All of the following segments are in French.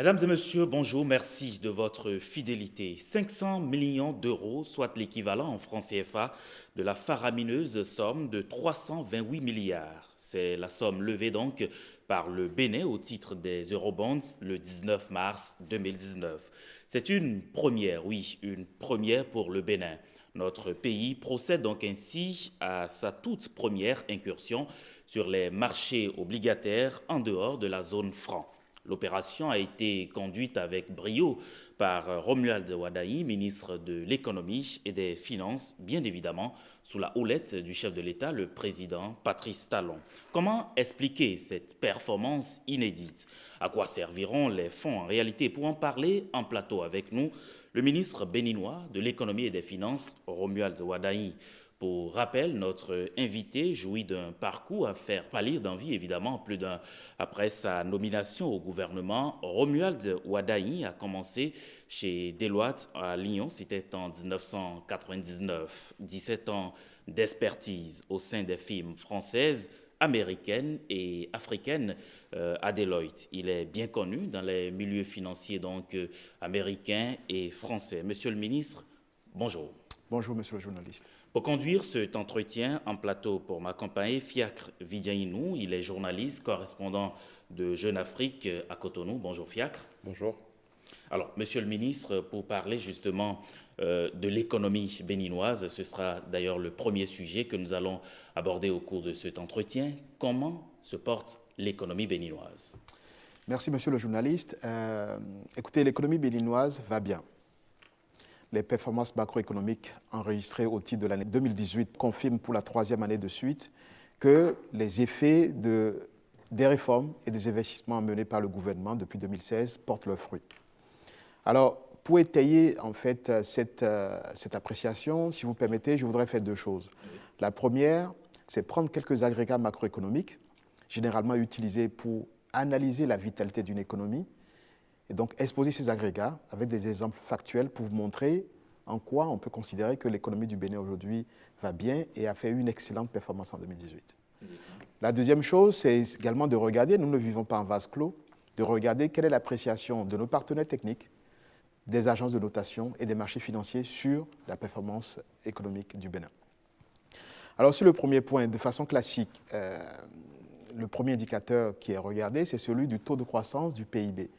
Mesdames et messieurs, bonjour, merci de votre fidélité. 500 millions d'euros, soit l'équivalent en francs CFA de la faramineuse somme de 328 milliards. C'est la somme levée donc par le Bénin au titre des eurobonds le 19 mars 2019. C'est une première, oui, une première pour le Bénin. Notre pays procède donc ainsi à sa toute première incursion sur les marchés obligataires en dehors de la zone franc. L'opération a été conduite avec brio par Romuald Wadaï, ministre de l'Économie et des Finances, bien évidemment, sous la houlette du chef de l'État, le président Patrice Talon. Comment expliquer cette performance inédite? À quoi serviront les fonds en réalité? Pour en parler en plateau avec nous, le ministre béninois de l'Économie et des Finances, Romuald Wadaï. Pour rappel, notre invité jouit d'un parcours à faire pâlir d'envie, évidemment, plus d'un. Après sa nomination au gouvernement, Romuald Wadaï a commencé chez Deloitte à Lyon, c'était en 1999. 17 ans d'expertise au sein des firmes françaises, américaines et africaines à Deloitte. Il est bien connu dans les milieux financiers donc américains et français. Monsieur le ministre, bonjour. Bonjour, monsieur le journaliste. Pour conduire cet entretien en plateau pour m'accompagner, Fiacre Vidiaïnou, il est journaliste, correspondant de Jeune Afrique à Cotonou. Bonjour Fiacre. Bonjour. Alors, monsieur le ministre, pour parler justement de l'économie béninoise, ce sera d'ailleurs le premier sujet que nous allons aborder au cours de cet entretien. Comment se porte l'économie béninoise? Merci, monsieur le journaliste. Écoutez, l'économie béninoise va bien. Les performances macroéconomiques enregistrées au titre de l'année 2018 confirment pour la troisième année de suite que les effets des réformes et des investissements menés par le gouvernement depuis 2016 portent leurs fruits. Alors, pour étayer en fait cette appréciation, si vous permettez, je voudrais faire deux choses. La première, c'est prendre quelques agrégats macroéconomiques, généralement utilisés pour analyser la vitalité d'une économie, et donc exposer ces agrégats avec des exemples factuels pour vous montrer en quoi on peut considérer que l'économie du Bénin aujourd'hui va bien et a fait une excellente performance en 2018. La deuxième chose, c'est également de regarder, nous ne vivons pas en vase clos, de regarder quelle est l'appréciation de nos partenaires techniques, des agences de notation et des marchés financiers sur la performance économique du Bénin. Alors sur le premier point, de façon classique, le premier indicateur qui est regardé, c'est celui du taux de croissance du PIB.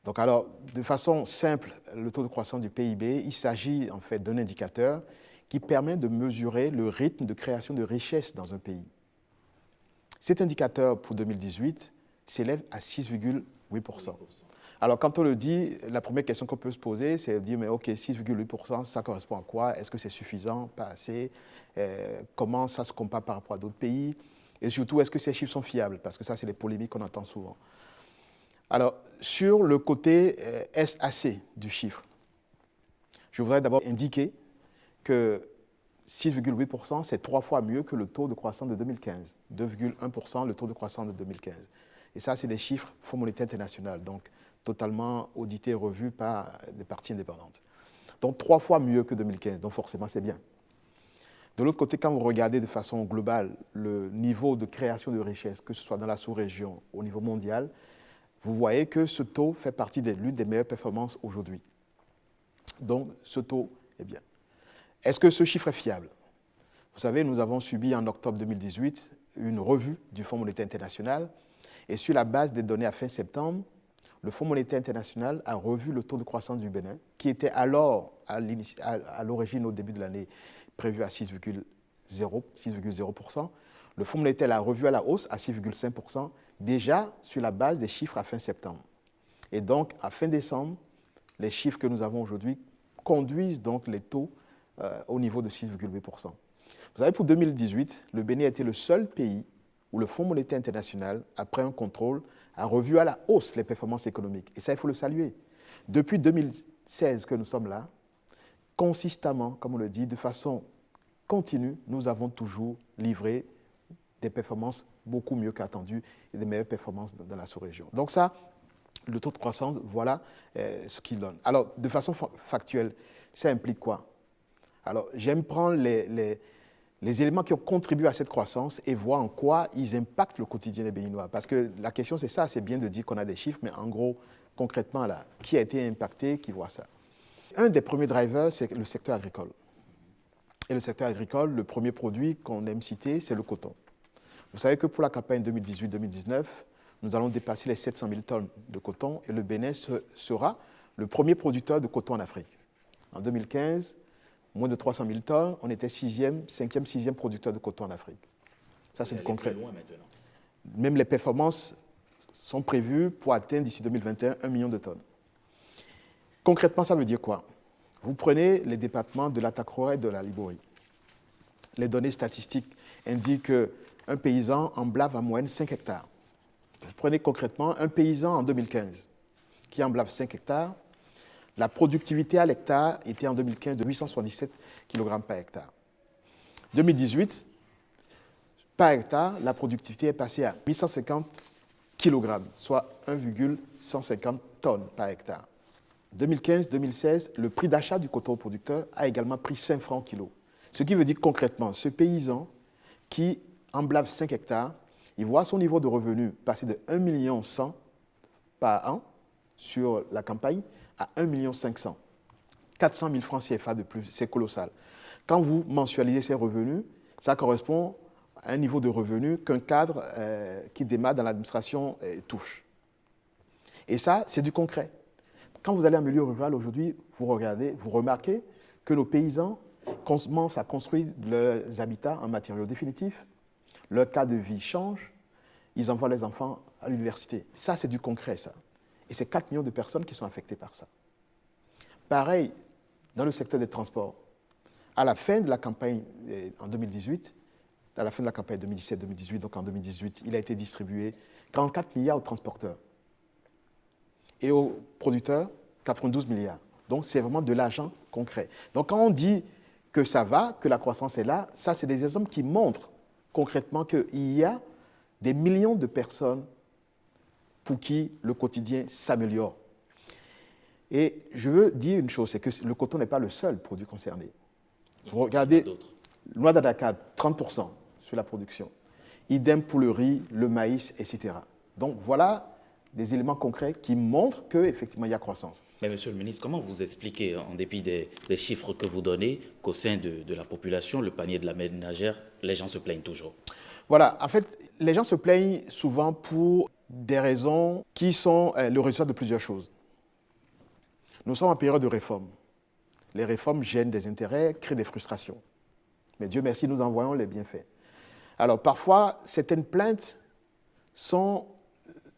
Donc alors, de façon simple, le taux de croissance du PIB, il s'agit en fait d'un indicateur qui permet de mesurer le rythme de création de richesse dans un pays. Cet indicateur pour 2018 s'élève à 6,8%. Alors quand on le dit, la première question qu'on peut se poser, c'est de dire, mais ok, 6,8%, ça correspond à quoi? Est-ce que c'est suffisant? Pas assez? Comment ça se compare par rapport à d'autres pays? Et surtout, est-ce que ces chiffres sont fiables? Parce que ça, c'est les polémiques qu'on entend souvent. Alors, sur le côté SAC du chiffre, je voudrais d'abord indiquer que 6,8%, c'est 3 fois mieux que le taux de croissance de 2015. 2,1% le taux de croissance de 2015. Et ça, c'est des chiffres Fonds monétaire international, donc totalement audités et revus par des parties indépendantes. Donc 3 fois mieux que 2015, donc forcément c'est bien. De l'autre côté, quand vous regardez de façon globale le niveau de création de richesse, que ce soit dans la sous-région, au niveau mondial, vous voyez que ce taux fait partie de l'une des meilleures performances aujourd'hui. Donc, ce taux est bien. Est-ce que ce chiffre est fiable? Vous savez, nous avons subi en octobre 2018 une revue du Fonds monétaire international et sur la base des données à fin septembre, le Fonds monétaire international a revu le taux de croissance du Bénin, qui était alors, à l'origine, au début de l'année, prévu à 6,0%. Le Fonds monétaire l'a revu à la hausse à 6,5%, déjà sur la base des chiffres à fin septembre. Et donc, à fin décembre, les chiffres que nous avons aujourd'hui conduisent donc les taux au niveau de 6,8%. Vous savez, pour 2018, le Bénin a été le seul pays où le Fonds monétaire international, après un contrôle, a revu à la hausse les performances économiques. Et ça, il faut le saluer. Depuis 2016 que nous sommes là, consistamment, comme on le dit, de façon continue, nous avons toujours livré des performances beaucoup mieux qu'attendues et des meilleures performances dans la sous-région. Donc ça, le taux de croissance, voilà ce qu'il donne. Alors, de façon factuelle, ça implique quoi? Alors, j'aime prendre les éléments qui ont contribué à cette croissance et voir en quoi ils impactent le quotidien des Béninois. Parce que la question, c'est ça, c'est bien de dire qu'on a des chiffres, mais en gros, concrètement, là, qui a été impacté, qui voit ça. Un des premiers drivers, c'est le secteur agricole. Et le secteur agricole, le premier produit qu'on aime citer, c'est le coton. Vous savez que pour la campagne 2018-2019, nous allons dépasser les 700 000 tonnes de coton et le Bénin sera le premier producteur de coton en Afrique. En 2015, moins de 300 000 tonnes, on était 5e, 6e producteur de coton en Afrique. Ça, c'est du concret. Même les performances sont prévues pour atteindre d'ici 2021 1 million de tonnes. Concrètement, ça veut dire quoi? Vous prenez les départements de l'Atakora et de la Liborie. Les données statistiques indiquent qu'un paysan emblave en moyenne 5 hectares. Vous prenez concrètement un paysan en 2015 qui emblave 5 hectares. La productivité à l'hectare était en 2015 de 877 kg par hectare. 2018, par hectare, la productivité est passée à 850 kg, soit 1,150 tonnes par hectare. 2015-2016, le prix d'achat du coton au producteur a également pris 5 francs au kilo. Ce qui veut dire concrètement, ce paysan qui emblave 5 hectares, il voit son niveau de revenu passer de 1,1 million par an sur la campagne à 1,5 million. 400 000 francs CFA de plus, c'est colossal. Quand vous mensualisez ces revenus, ça correspond à un niveau de revenu qu'un cadre qui démarre dans l'administration touche. Et ça, c'est du concret. Quand vous allez en milieu rural aujourd'hui, vous remarquez que nos paysans commencent à construire leurs habitats en matériaux définitifs, leur cadre de vie change, ils envoient les enfants à l'université. Ça, c'est du concret, ça. Et c'est 4 millions de personnes qui sont affectées par ça. Pareil, dans le secteur des transports. À la fin de la campagne en 2018, à la fin de la campagne 2017-2018, donc en 2018, il a été distribué 44 milliards aux transporteurs. Et aux producteurs, 92 milliards. Donc, c'est vraiment de l'argent concret. Donc, quand on dit que ça va, que la croissance est là, ça, c'est des exemples qui montrent concrètement qu'il y a des millions de personnes pour qui le quotidien s'améliore. Et je veux dire une chose, c'est que le coton n'est pas le seul produit concerné. Vous regardez, loi d'Adaka, 30% sur la production. Idem pour le riz, le maïs, etc. Donc, voilà des éléments concrets qui montrent qu'effectivement, il y a croissance. Mais monsieur le ministre, comment vous expliquez, en dépit des chiffres que vous donnez, qu'au sein de la population, le panier de la ménagère, les gens se plaignent toujours? Voilà, en fait, les gens se plaignent souvent pour des raisons qui sont le résultat de plusieurs choses. Nous sommes en période de réforme. Les réformes gênent des intérêts, créent des frustrations. Mais Dieu merci, nous en voyons les bienfaits. Alors parfois, certaines plaintes sont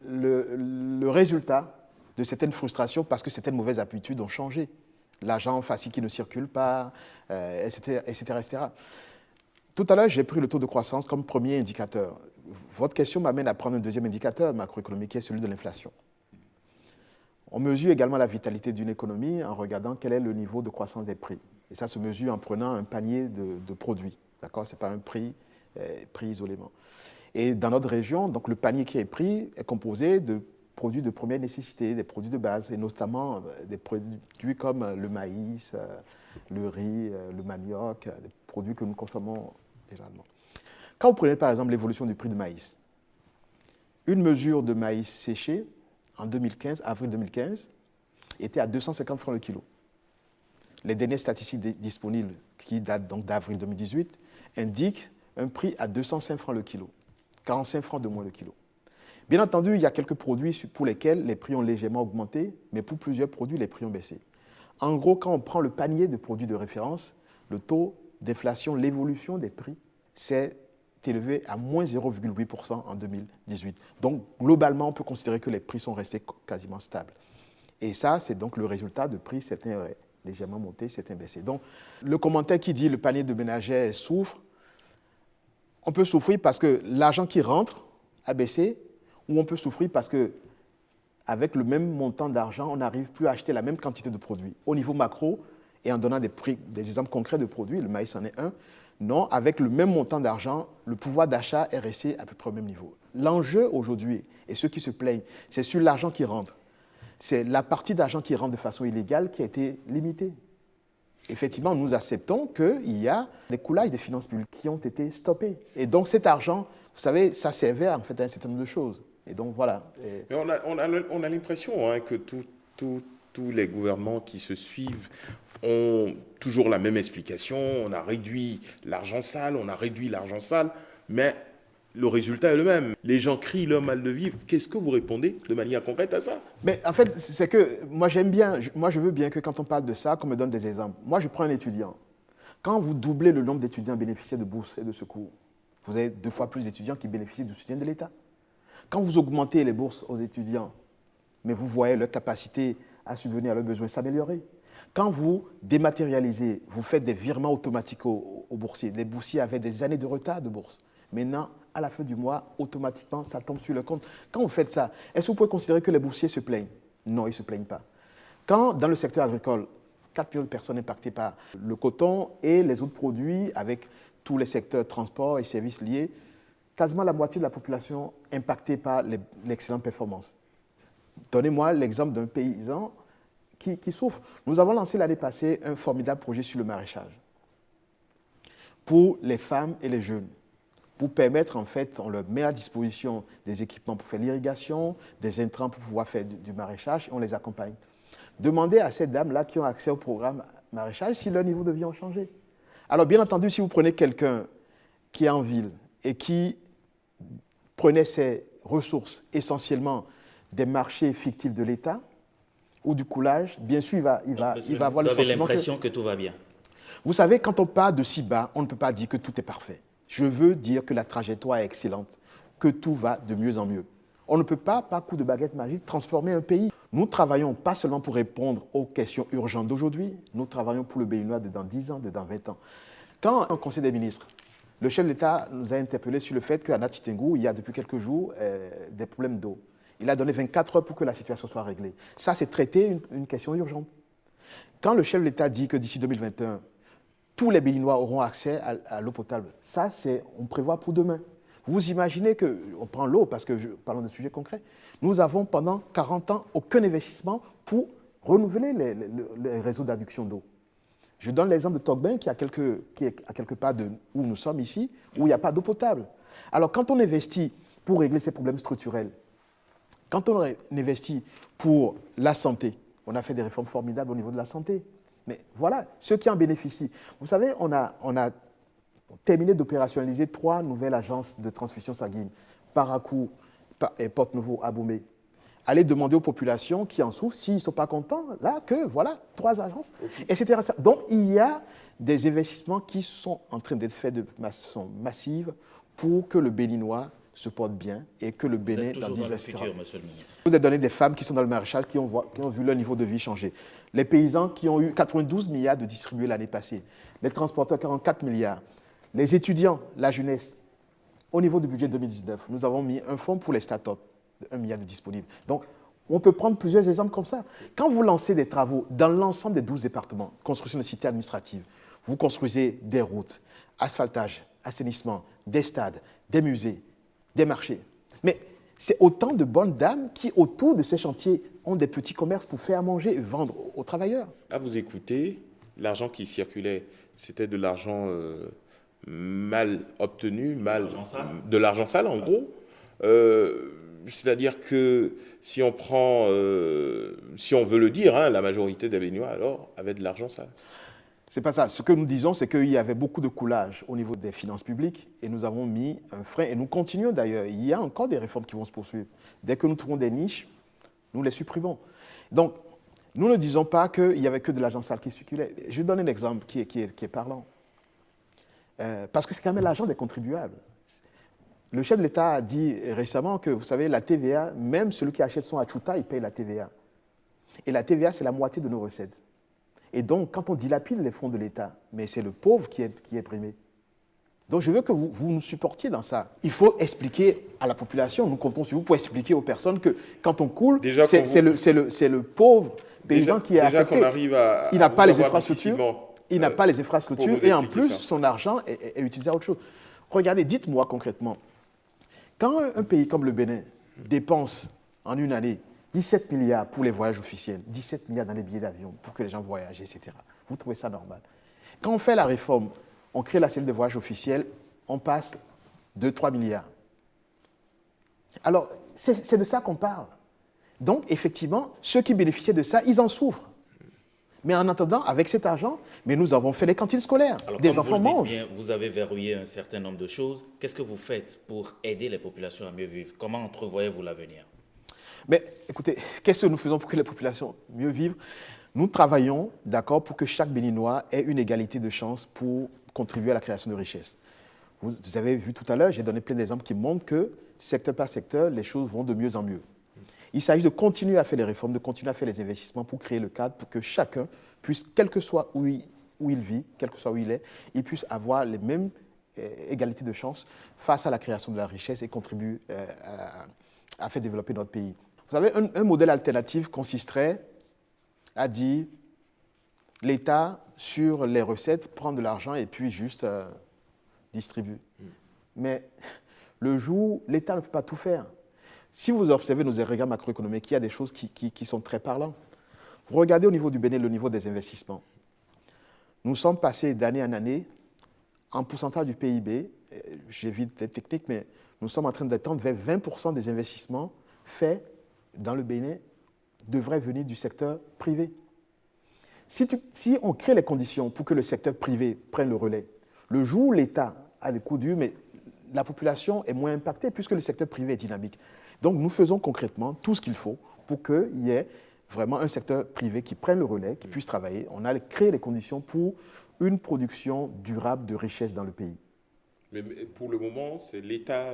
le résultat de certaines frustrations parce que certaines mauvaises habitudes ont changé. L'argent facile qui ne circule pas, etc., etc., etc. Tout à l'heure, j'ai pris le taux de croissance comme premier indicateur. Votre question m'amène à prendre un deuxième indicateur macroéconomique qui est celui de l'inflation. On mesure également la vitalité d'une économie en regardant quel est le niveau de croissance des prix. Et ça se mesure en prenant un panier de produits. D'accord ? Ce n'est pas un prix isolément. Et dans notre région, donc, le panier qui est pris est composé de produits de première nécessité, des produits de base, et notamment des produits comme le maïs, le riz, le manioc, des produits que nous consommons généralement. Quand vous prenez par exemple l'évolution du prix du maïs, une mesure de maïs séché en 2015, avril 2015, était à 250 francs le kilo. Les dernières statistiques disponibles, qui datent donc d'avril 2018, indiquent un prix à 205 francs le kilo, 45 francs de moins le kilo. Bien entendu, il y a quelques produits pour lesquels les prix ont légèrement augmenté, mais pour plusieurs produits, les prix ont baissé. En gros, quand on prend le panier de produits de référence, le taux d'inflation, l'évolution des prix, s'est élevé à moins 0,8% en 2018. Donc, globalement, on peut considérer que les prix sont restés quasiment stables. Et ça, c'est donc le résultat de prix, certains auraient légèrement monté, certains baissé. Donc, le commentaire qui dit le panier de ménagère souffre, on peut souffrir parce que l'argent qui rentre a baissé, ou on peut souffrir parce que avec le même montant d'argent, on n'arrive plus à acheter la même quantité de produits. Au niveau macro, et en donnant des exemples concrets de produits, le maïs en est un, non, avec le même montant d'argent, le pouvoir d'achat est resté à peu près au même niveau. L'enjeu aujourd'hui, et ceux qui se plaignent, c'est sur l'argent qui rentre. C'est la partie d'argent qui rentre de façon illégale qui a été limitée. Effectivement, nous acceptons qu'il y a des coulages des finances publiques qui ont été stoppés. Et donc cet argent, vous savez, ça servait en fait à un certain nombre de choses. Et donc, voilà. Mais on a l'impression hein, que tous les gouvernements qui se suivent ont toujours la même explication. On a réduit l'argent sale, mais le résultat est le même. Les gens crient leur mal de vivre. Qu'est-ce que vous répondez de manière concrète à ça? Mais en fait, c'est que moi, j'aime bien, moi, je veux bien que quand on parle de ça, qu'on me donne des exemples. Moi, je prends un étudiant. Quand vous doublez le nombre d'étudiants bénéficiaires de bourses et de secours, vous avez 2 fois plus d'étudiants qui bénéficient du soutien de l'État. Quand vous augmentez les bourses aux étudiants, mais vous voyez leur capacité à subvenir à leurs besoins s'améliorer. Quand vous dématérialisez, vous faites des virements automatiques aux boursiers. Les boursiers avaient des années de retard de bourse. Maintenant, à la fin du mois, automatiquement, ça tombe sur le compte. Quand vous faites ça, est-ce que vous pouvez considérer que les boursiers se plaignent? Non, ils ne se plaignent pas. Quand, dans le secteur agricole, 4 millions de personnes impactées par le coton et les autres produits, avec tous les secteurs transport et services liés, quasiment la moitié de la population impactée par l'excellente performance. Donnez-moi l'exemple d'un paysan qui souffre. Nous avons lancé l'année passée un formidable projet sur le maraîchage pour les femmes et les jeunes, pour permettre, en fait, on leur met à disposition des équipements pour faire l'irrigation, des intrants pour pouvoir faire du maraîchage, et on les accompagne. Demandez à ces dames-là qui ont accès au programme maraîchage si leur niveau de vie a changé. Alors, bien entendu, si vous prenez quelqu'un qui est en ville et qui prenait ses ressources essentiellement des marchés fictifs de l'État ou du coulage, bien sûr, il va avoir le sentiment vous avez l'impression que tout va bien. Vous savez, quand on part de si bas, on ne peut pas dire que tout est parfait. Je veux dire que la trajectoire est excellente, que tout va de mieux en mieux. On ne peut pas, par coup de baguette magique, transformer un pays. Nous travaillons pas seulement pour répondre aux questions urgentes d'aujourd'hui, nous travaillons pour le Béninois de dans 10 ans, de dans 20 ans. Quand un conseil des ministres, le chef de l'État nous a interpellés sur le fait qu'à Nati Tengou, il y a depuis quelques jours des problèmes d'eau. Il a donné 24 heures pour que la situation soit réglée. Ça, c'est traiter une question urgente. Quand le chef de l'État dit que d'ici 2021, tous les Béninois auront accès à l'eau potable, ça, on prévoit pour demain. Vous imaginez qu'on prend l'eau, parce que parlons de sujets concrets, nous avons pendant 40 ans aucun investissement pour renouveler les réseaux d'adduction d'eau. Je donne l'exemple de Togben qui est à quelque part de où nous sommes ici, où il n'y a pas d'eau potable. Alors quand on investit pour régler ces problèmes structurels, quand on investit pour la santé, on a fait des réformes formidables au niveau de la santé. Mais voilà, ceux qui en bénéficient. Vous savez, on a terminé d'opérationnaliser 3 nouvelles agences de transfusion sanguine, Parakou et Porte-Nouveau, Aboumé. Allez demander aux populations qui en souffrent, s'ils ne sont pas contents, là, que voilà, 3 agences, etc. Donc, il y a des investissements qui sont en train d'être faits de façon massive pour que le Béninois se porte bien et que le Bénin... Vous êtes toujours dans le futur, monsieur le ministre. Vous avez donné des femmes qui sont dans le maraîchage, qui ont vu leur niveau de vie changer. Les paysans qui ont eu 92 milliards de distribués l'année passée. Les transporteurs, 44 milliards. Les étudiants, la jeunesse. Au niveau du budget 2019, nous avons mis un fonds pour les start-up, de 1 milliard de disponibles. Donc, on peut prendre plusieurs exemples comme ça. Quand vous lancez des travaux dans l'ensemble des 12 départements, construction de cités administratives, vous construisez des routes, asphaltage, assainissement, des stades, des musées, des marchés. Mais c'est autant de bonnes dames qui, autour de ces chantiers, ont des petits commerces pour faire à manger et vendre aux travailleurs. Là, vous écoutez, l'argent qui circulait, c'était de l'argent mal obtenu, de l'argent sale, en gros. C'est-à-dire que si on prend, si on veut le dire, hein, la majorité des Béninois, alors, avaient de l'argent sale. C'est pas ça. Ce que nous disons, c'est qu'il y avait beaucoup de coulage au niveau des finances publiques et nous avons mis un frein et nous continuons d'ailleurs. Il y a encore des réformes qui vont se poursuivre. Dès que nous trouvons des niches, nous les supprimons. Donc, nous ne disons pas qu'il n'y avait que de l'argent sale qui circulait. Je vais donner un exemple qui est parlant. Parce que c'est quand même l'argent des contribuables. Le chef de l'État a dit récemment que, vous savez, la TVA, même celui qui achète son achuta, il paye la TVA. Et la TVA, c'est la moitié de nos recettes. Et donc, quand on dilapide les fonds de l'État, mais c'est le pauvre qui est primé. Donc, je veux que vous nous supportiez dans ça. Il faut expliquer à la population, nous comptons sur vous pour expliquer aux personnes que quand on coule, c'est le pauvre paysan qui est affecté. Il n'a pas les infrastructures. Il n'a pas les infrastructures et en plus, son argent est utilisé à autre chose. Regardez, dites-moi concrètement, quand un pays comme le Bénin dépense en une année 17 milliards pour les voyages officiels, 17 milliards dans les billets d'avion pour que les gens voyagent, etc. Vous trouvez ça normal? Quand on fait la réforme, on crée la cellule de voyage officiel, on passe 2-3 milliards. Alors, c'est de ça qu'on parle. Donc, effectivement, ceux qui bénéficiaient de ça, ils en souffrent. Mais en attendant, avec cet argent, mais nous avons fait les cantines scolaires. Alors, des comme enfants vous le dites mangent. bien, vous avez verrouillé un certain nombre de choses. Qu'est-ce que vous faites pour aider les populations à mieux vivre? Comment entrevoyez-vous l'avenir? Mais écoutez, qu'est-ce que nous faisons pour que les populations mieux vivent? Nous travaillons, d'accord, pour que chaque Béninois ait une égalité de chances pour contribuer à la création de richesses. Vous avez vu tout à l'heure, j'ai donné plein d'exemples qui montrent que, secteur par secteur, les choses vont de mieux en mieux. Il s'agit de continuer à faire les réformes, de continuer à faire les investissements pour créer le cadre, pour que chacun puisse, quel que soit où il vit, quel que soit où il est, il puisse avoir les mêmes égalités de chances face à la création de la richesse et contribuer à faire développer notre pays. Vous savez, un modèle alternatif consisterait à dire l'État, sur les recettes, prend de l'argent et puis juste distribue. Mais le jour, l'État ne peut pas tout faire. Si vous observez nos agrégats macroéconomiques, il y a des choses qui sont très parlantes. Vous regardez au niveau du Bénin le niveau des investissements. Nous sommes passés d'année en année, en pourcentage du PIB, j'évite les techniques, mais nous sommes en train d'attendre vers 20% des investissements faits dans le Bénin devraient venir du secteur privé. Si on crée les conditions pour que le secteur privé prenne le relais, le jour où l'État a des coups durs, mais la population est moins impactée puisque le secteur privé est dynamique. Donc nous faisons concrètement tout ce qu'il faut pour qu'il y ait vraiment un secteur privé qui prenne le relais, qui puisse travailler. On a créé les conditions pour une production durable de richesse dans le pays. Mais pour le moment, c'est l'État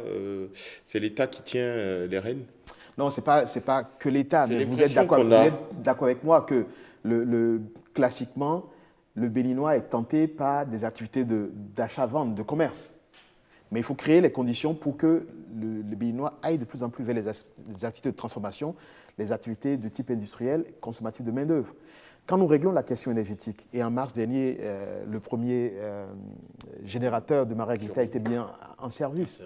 qui tient les rênes? Non, ce n'est pas que l'État, mais vous êtes d'accord avec moi que classiquement, le Béninois est tenté par des activités d'achat-vente, de commerce. Mais il faut créer les conditions pour que le Béninois aille de plus en plus vers les activités de transformation, les activités de type industriel, consommatif de main-d'œuvre. Quand nous réglons la question énergétique, et en mars dernier, le premier générateur de Maraguita était bien en service.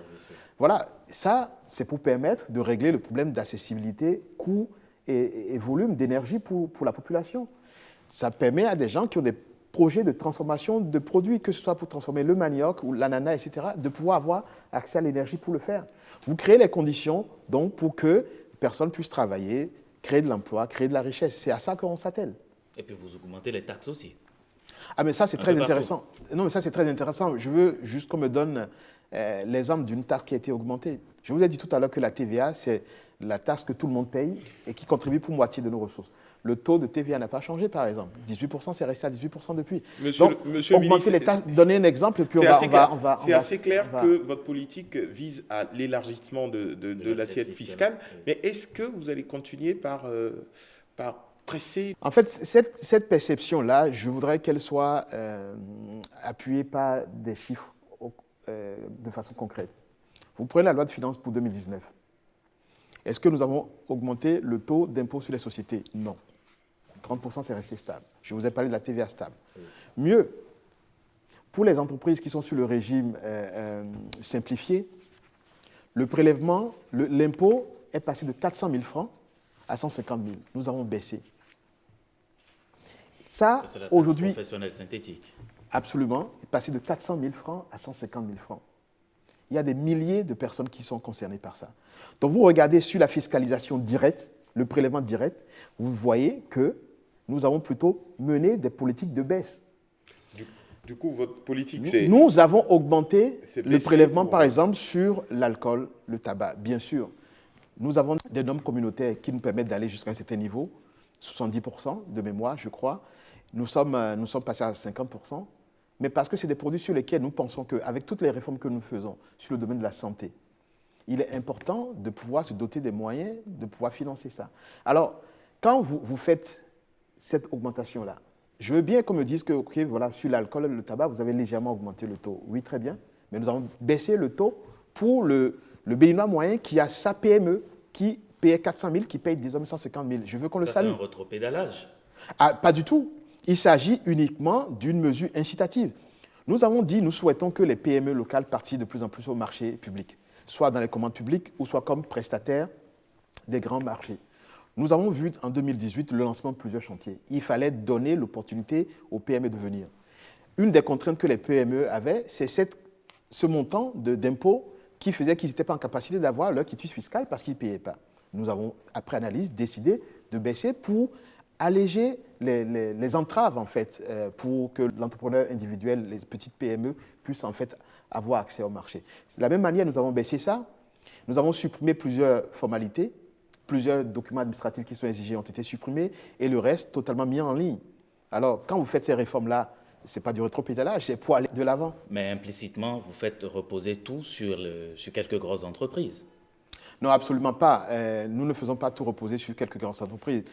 Voilà, ça, c'est pour permettre de régler le problème d'accessibilité, coût et volume d'énergie pour la population. Ça permet à des gens qui ont des projets de transformation de produits, que ce soit pour transformer le manioc ou l'ananas, etc., de pouvoir avoir accès à l'énergie pour le faire. Vous créez les conditions donc, pour que personne puisse travailler, créer de l'emploi, créer de la richesse. C'est à ça qu'on s'attelle. Et puis vous augmentez les taxes aussi. Ah, mais ça, c'est très intéressant. Non, mais ça, c'est très intéressant. Je veux juste qu'on me donne l'exemple d'une taxe qui a été augmentée. Je vous ai dit tout à l'heure que la TVA, c'est la taxe que tout le monde paye et qui contribue pour moitié de nos ressources. Le taux de TVA n'a pas changé, par exemple. 18%, c'est resté à 18% depuis. Monsieur le ministre, les taxes, donnez un exemple et puis c'est assez clair que votre politique vise à l'élargissement de l'assiette fiscale. Mais est-ce que vous allez continuer par presser? En fait, cette perception-là, je voudrais qu'elle soit appuyée par des chiffres de façon concrète. Vous prenez la loi de finances pour 2019. Est-ce que nous avons augmenté le taux d'impôt sur les sociétés? Non. 30%, c'est resté stable. Je vous ai parlé de la TVA stable. Mieux, pour les entreprises qui sont sur le régime simplifié, le prélèvement, l'impôt est passé de 400 000 francs à 150 000. Nous avons baissé. Ça, c'est la taxe aujourd'hui, professionnelle synthétique. Absolument, est passé de 400 000 francs à 150 000 francs. Il y a des milliers de personnes qui sont concernées par ça. Donc vous regardez sur la fiscalisation directe, le prélèvement direct, vous voyez que nous avons plutôt mené des politiques de baisse. Du coup, votre politique, c'est... Nous avons augmenté le prélèvement, par exemple, sur l'alcool, le tabac, bien sûr. Nous avons des normes communautaires qui nous permettent d'aller jusqu'à un certain niveau, 70% de mémoire, je crois. Nous sommes passés à 50%, mais parce que c'est des produits sur lesquels nous pensons qu'avec toutes les réformes que nous faisons sur le domaine de la santé, il est important de pouvoir se doter des moyens de pouvoir financer ça. Alors, quand vous faites cette augmentation-là, je veux bien qu'on me dise que, OK, voilà, sur l'alcool et le tabac, vous avez légèrement augmenté le taux. Oui, très bien, mais nous avons baissé le taux pour le Béninois moyen qui a sa PME, qui payait 400 000, qui paye désormais 150 000. Je veux qu'on le salue. C'est un rétropédalage. Ah, pas du tout. Il s'agit uniquement d'une mesure incitative. Nous avons dit, nous souhaitons que les PME locales participent de plus en plus au marché public, soit dans les commandes publiques ou soit comme prestataires des grands marchés. Nous avons vu en 2018 le lancement de plusieurs chantiers. Il fallait donner l'opportunité aux PME de venir. Une des contraintes que les PME avaient, c'est ce montant d'impôt qui faisait qu'ils n'étaient pas en capacité d'avoir leur quitus fiscal parce qu'ils ne payaient pas. Nous avons, après analyse, décidé de baisser pour alléger les entraves, en fait, pour que l'entrepreneur individuel, les petites PME, puissent en fait avoir accès au marché. De la même manière, nous avons baissé ça. Nous avons supprimé plusieurs formalités, plusieurs documents administratifs qui sont exigés ont été supprimés et le reste totalement mis en ligne. Alors, quand vous faites ces réformes-là, ce n'est pas du rétropédalage, c'est pour aller de l'avant. Mais implicitement, vous faites reposer tout sur quelques grosses entreprises. Non, absolument pas. Nous ne faisons pas tout reposer sur quelques grandes entreprises.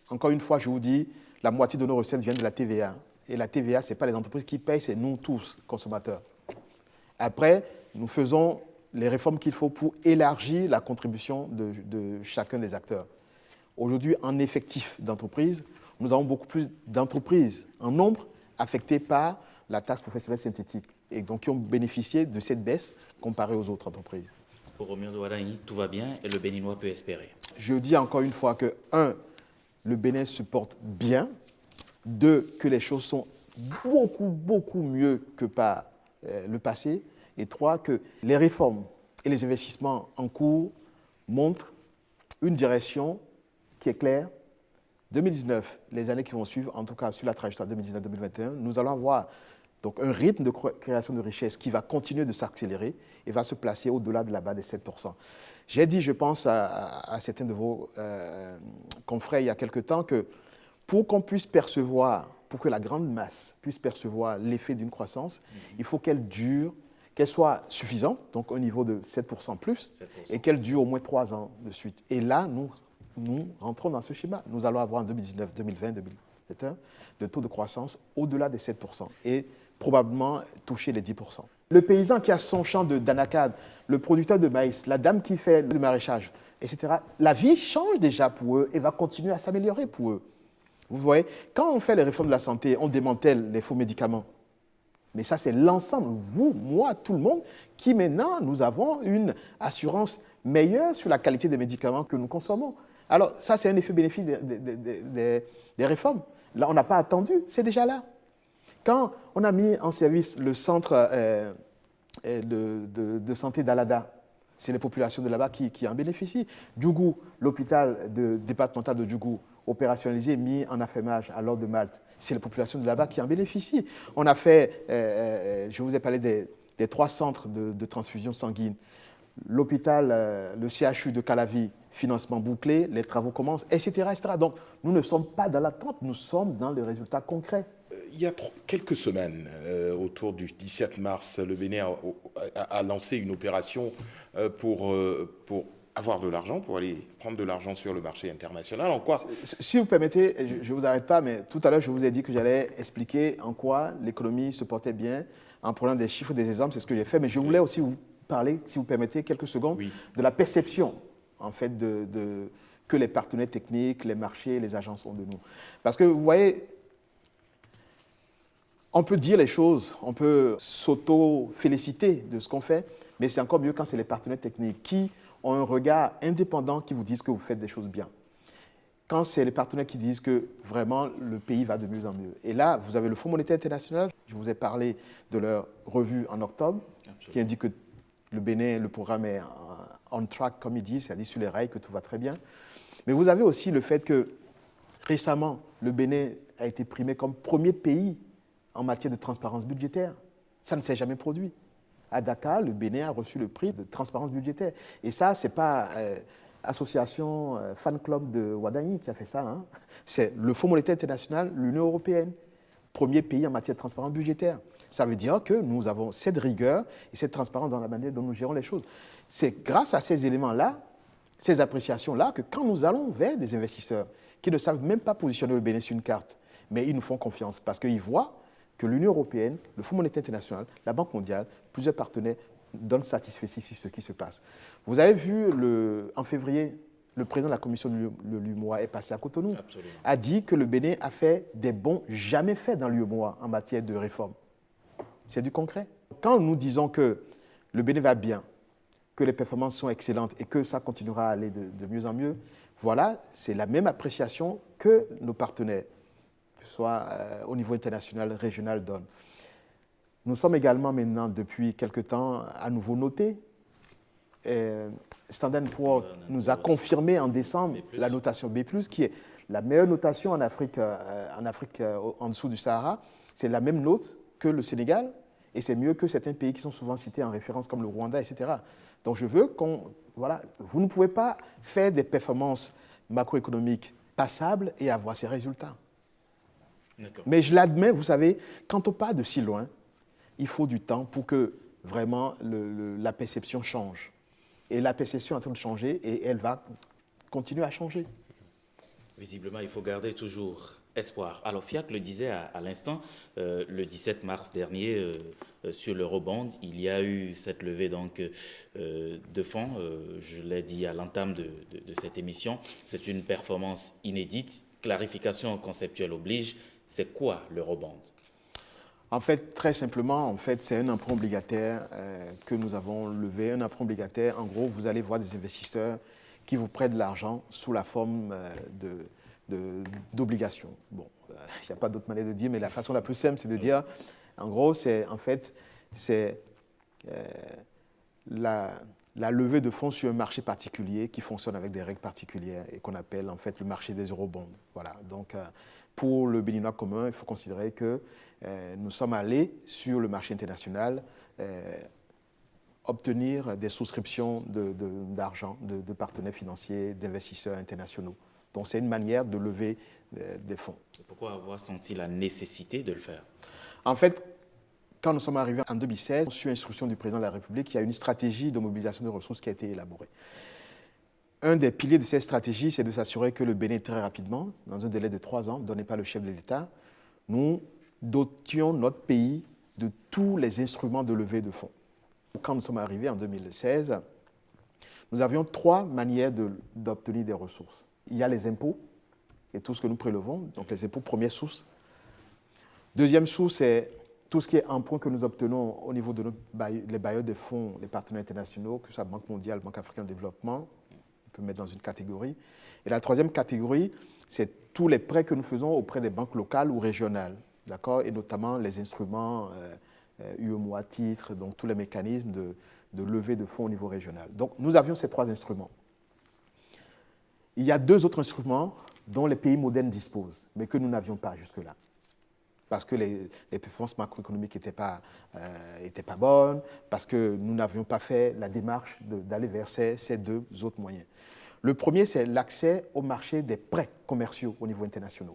Encore une fois, je vous dis, la moitié de nos recettes viennent de la TVA. Et la TVA, ce n'est pas les entreprises qui payent, c'est nous tous, consommateurs. Après, nous faisons les réformes qu'il faut pour élargir la contribution de chacun des acteurs. Aujourd'hui, en effectif d'entreprise, nous avons beaucoup plus d'entreprises en nombre affectées par la taxe professionnelle synthétique et donc qui ont bénéficié de cette baisse comparée aux autres entreprises. Pour Romeo Douadaï, tout va bien et le Béninois peut espérer. Je dis encore une fois que, 1, le Bénin se porte bien, 2, que les choses sont beaucoup mieux que par le passé, et 3, que les réformes et les investissements en cours montrent une direction qui est claire. 2019, les années qui vont suivre, en tout cas sur la trajectoire 2019-2021, nous allons avoir donc un rythme de création de richesse qui va continuer de s'accélérer et va se placer au-delà de la barre des 7%. J'ai dit, je pense à certains de vos confrères il y a quelque temps que pour qu'on puisse percevoir, pour que la grande masse puisse percevoir l'effet d'une croissance, il faut qu'elle dure, qu'elle soit suffisante, donc au niveau de 7% plus, 7%. Et qu'elle dure au moins 3 ans de suite. Et là, nous rentrons dans ce schéma. Nous allons avoir en 2019, 2020, 2021 de taux de croissance au-delà des 7% et probablement toucher les 10%. Le paysan qui a son champ d'anacade, le producteur de maïs, la dame qui fait le maraîchage, etc., la vie change déjà pour eux et va continuer à s'améliorer pour eux. Vous voyez, quand on fait les réformes de la santé, on démantèle les faux médicaments. Mais ça, c'est l'ensemble, vous, moi, tout le monde, qui maintenant, nous avons une assurance meilleure sur la qualité des médicaments que nous consommons. Alors, ça, c'est un effet bénéfice des réformes. Là, on n'a pas attendu, c'est déjà là. Quand on a mis en service le centre de santé d'Alada, c'est les populations de là-bas qui en bénéficient. Djougou, l'hôpital départemental de Djougou, opérationnalisé, mis en affermage à l'ordre de Malte, c'est les populations de là-bas qui en bénéficient. On a fait, je vous ai parlé des 3 centres de transfusion sanguine. L'hôpital, le CHU de Calavi, financement bouclé, les travaux commencent, etc., etc. Donc, nous ne sommes pas dans l'attente, nous sommes dans le résultat concret. Il y a quelques semaines, autour du 17 mars, le Bénin a lancé une opération pour avoir de l'argent, pour aller prendre de l'argent sur le marché international. En quoi ? Si vous permettez, je ne vous arrête pas, mais tout à l'heure, je vous ai dit que j'allais expliquer en quoi l'économie se portait bien, en prenant des chiffres, des exemples, c'est ce que j'ai fait. Mais je voulais aussi vous parler, si vous permettez, quelques secondes, de la perception, en fait, que les partenaires techniques, les marchés, les agences ont de nous. Parce que, vous voyez, on peut dire les choses, on peut s'auto-féliciter de ce qu'on fait, mais c'est encore mieux quand c'est les partenaires techniques qui ont un regard indépendant qui vous disent que vous faites des choses bien. Quand c'est les partenaires qui disent que vraiment le pays va de mieux en mieux. Et là, vous avez le Fonds monétaire international, je vous ai parlé de leur revue en octobre, qui indique que le Bénin, le programme est on track, comme ils disent, c'est-à-dire sur les rails, que tout va très bien. Mais vous avez aussi le fait que récemment, le Bénin a été primé comme premier pays en matière de transparence budgétaire. Ça ne s'est jamais produit. À Dakar, le Bénin a reçu le prix de transparence budgétaire. Et ça, ce n'est pas l'association fan club de Wadaï qui a fait ça. Hein. C'est le Fonds monétaire international, l'Union européenne, premier pays en matière de transparence budgétaire. Ça veut dire que nous avons cette rigueur et cette transparence dans la manière dont nous gérons les choses. C'est grâce à ces éléments-là, ces appréciations-là, que quand nous allons vers des investisseurs qui ne savent même pas positionner le Bénin sur une carte, mais ils nous font confiance parce qu'ils voient que l'Union européenne, le Fonds monétaire international, la Banque mondiale, plusieurs partenaires donnent satisfaction sur ce qui se passe. Vous avez vu, en février, le président de la commission de l'UEMOA est passé à Cotonou, Absolument. A dit que le Bénin a fait des bons jamais faits dans l'UEMOA en matière de réforme. C'est du concret. Quand nous disons que le Bénin va bien, que les performances sont excellentes et que ça continuera à aller de mieux en mieux, voilà, c'est la même appréciation que nos partenaires, que ce soit au niveau international, régional, donnent. Nous sommes également maintenant, depuis quelque temps, à nouveau notés Standard & Poor's nous a confirmé en décembre B+. la notation B+, qui est la meilleure notation en Afrique, en dessous du Sahara. C'est la même note que le Sénégal, et c'est mieux que certains pays qui sont souvent cités en référence, comme le Rwanda, etc. Donc je veux voilà, vous ne pouvez pas faire des performances macroéconomiques passables et avoir ces résultats. Mais je l'admets, vous savez, quand on part de si loin, il faut du temps pour que vraiment la perception change. Et la perception est en train de changer et elle va continuer à changer. Visiblement, il faut garder toujours espoir. Alors, FIAC le disait à l'instant, le 17 mars dernier, sur l'Eurobond, il y a eu cette levée donc, de fonds. Je l'ai dit à l'entame de cette émission. C'est une performance inédite. Clarification conceptuelle oblige. C'est quoi l'Eurobond? En fait, très simplement, c'est un emprunt obligataire que nous avons levé. Un emprunt obligataire, en gros, vous allez voir des investisseurs qui vous prêtent de l'argent sous la forme d'obligations. Bon, il n'y a pas d'autre manière de dire, mais la façon la plus simple, c'est de dire, en gros, c'est la levée de fonds sur un marché particulier qui fonctionne avec des règles particulières et qu'on appelle en fait le marché des eurobonds. Voilà. Donc, pour le Béninois commun, il faut considérer que nous sommes allés sur le marché international obtenir des souscriptions d'argent de partenaires financiers, d'investisseurs internationaux. Donc c'est une manière de lever des fonds. Pourquoi avoir senti la nécessité de le faire? En fait, quand nous sommes arrivés en 2016, sur instruction du président de la République, il y a une stratégie de mobilisation de ressources qui a été élaborée. Un des piliers de cette stratégie, c'est de s'assurer que le Bénin, très rapidement, dans un délai de 3 ans, donné par le chef de l'État, nous dotions notre pays de tous les instruments de levée de fonds. Quand nous sommes arrivés en 2016, nous avions 3 manières d'obtenir des ressources. Il y a les impôts et tout ce que nous prélevons, donc les impôts, première source. Deuxième source, c'est tout ce qui est emprunt que nous obtenons au niveau de les bailleurs de fonds, les partenaires internationaux, que ce soit Banque mondiale, Banque africaine de développement, on peut mettre dans une catégorie. Et la troisième catégorie, c'est tous les prêts que nous faisons auprès des banques locales ou régionales, d'accord, et notamment les instruments UEMOA titres, donc tous les mécanismes de levée de fonds au niveau régional. Donc nous avions ces 3 instruments. Il y a 2 autres instruments dont les pays modernes disposent, mais que nous n'avions pas jusque-là. Parce que les performances macroéconomiques n'étaient pas bonnes, parce que nous n'avions pas fait la démarche d'aller vers ces 2 autres moyens. Le premier, c'est l'accès au marché des prêts commerciaux au niveau international.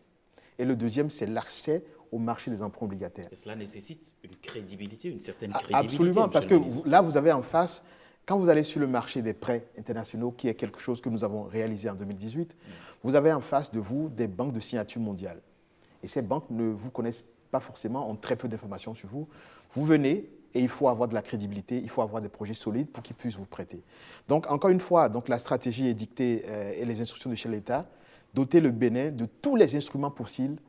Et le deuxième, c'est l'accès au marché des emprunts obligataires. Et cela nécessite une crédibilité, une certaine crédibilité. Absolument, parce que là, vous avez en face, quand vous allez sur le marché des prêts internationaux, qui est quelque chose que nous avons réalisé en 2018, vous avez en face de vous des banques de signature mondiale. Et ces banques ne vous connaissent pas forcément, ont très peu d'informations sur vous. Vous venez et il faut avoir de la crédibilité, il faut avoir des projets solides pour qu'ils puissent vous prêter. Donc, encore une fois, donc, la stratégie est dictée et les instructions de chez l'État, doter le Bénin de tous les instruments possibles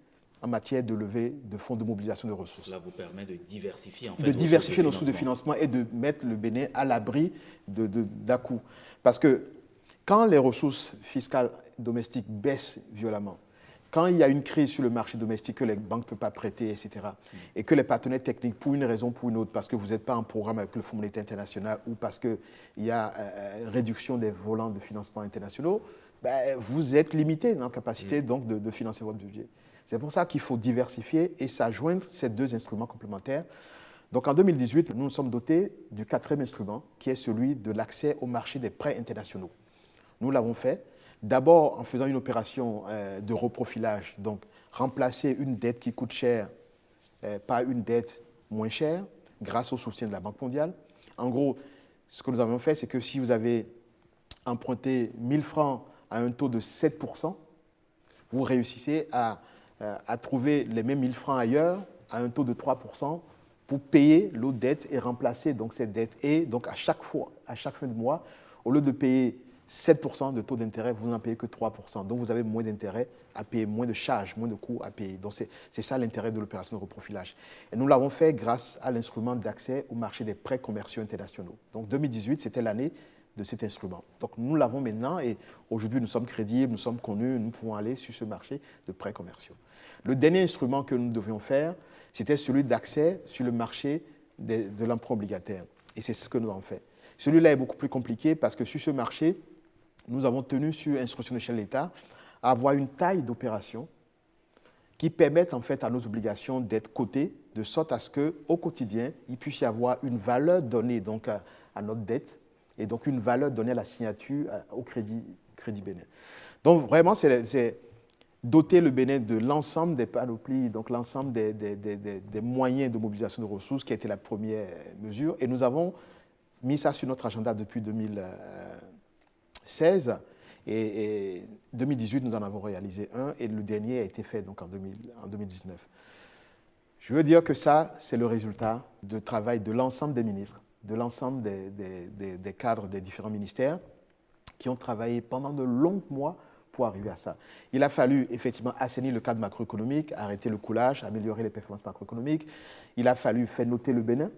en matière de levée de fonds de mobilisation de ressources. Cela vous permet de diversifier, en fait, de diversifier nos sources de financement et de mettre le Bénin à l'abri d'à-coups. Parce que quand les ressources fiscales domestiques baissent violemment, quand il y a une crise sur le marché domestique que les banques ne peuvent pas prêter, etc., et que les partenaires techniques, pour une raison ou pour une autre, parce que vous n'êtes pas en programme avec le Fonds monétaire international ou parce qu'il y a réduction des volants de financement internationaux, ben, vous êtes limité dans la capacité donc, de financer votre budget. C'est pour ça qu'il faut diversifier et s'adjoindre ces 2 instruments complémentaires. Donc en 2018, nous nous sommes dotés du 4e instrument, qui est celui de l'accès au marché des prêts internationaux. Nous l'avons fait, d'abord en faisant une opération de reprofilage, donc remplacer une dette qui coûte cher par une dette moins chère, grâce au soutien de la Banque mondiale. En gros, ce que nous avons fait, c'est que si vous avez emprunté 1 000 francs à un taux de 7%, vous réussissez à trouver les mêmes 1 000 francs ailleurs à un taux de 3% pour payer l'autre dette et remplacer donc cette dette. Et donc à chaque fin de mois, au lieu de payer 7% de taux d'intérêt, vous n'en payez que 3%. Donc vous avez moins d'intérêt à payer, moins de charges, moins de coûts à payer. Donc c'est ça l'intérêt de l'opération de reprofilage. Et nous l'avons fait grâce à l'instrument d'accès au marché des prêts commerciaux internationaux. Donc 2018, c'était l'année de cet instrument. Donc nous l'avons maintenant et aujourd'hui nous sommes crédibles, nous sommes connus, nous pouvons aller sur ce marché de prêts commerciaux. Le dernier instrument que nous devions faire, c'était celui d'accès sur le marché de l'emprunt obligataire. Et c'est ce que nous avons fait. Celui-là est beaucoup plus compliqué parce que sur ce marché, nous avons tenu, sur instruction de chef de l'État, à avoir une taille d'opération qui permette en fait à nos obligations d'être cotées, de sorte à ce qu'au quotidien, il puisse y avoir une valeur donnée donc, à notre dette et donc une valeur donnée à la signature au Crédit Bénin. Donc vraiment, c'est doter le Bénin de l'ensemble des panoplies, donc l'ensemble des moyens de mobilisation de ressources qui a été la première mesure. Et nous avons mis ça sur notre agenda depuis 2016. Et 2018, nous en avons réalisé un et le dernier a été fait donc en 2019. Je veux dire que ça, c'est le résultat de travail de l'ensemble des ministres, de l'ensemble des cadres des différents ministères qui ont travaillé pendant de longs mois pour arriver à ça. Il a fallu effectivement assainir le cadre macroéconomique, arrêter le coulage, améliorer les performances macroéconomiques. Il a fallu faire noter le Bénin.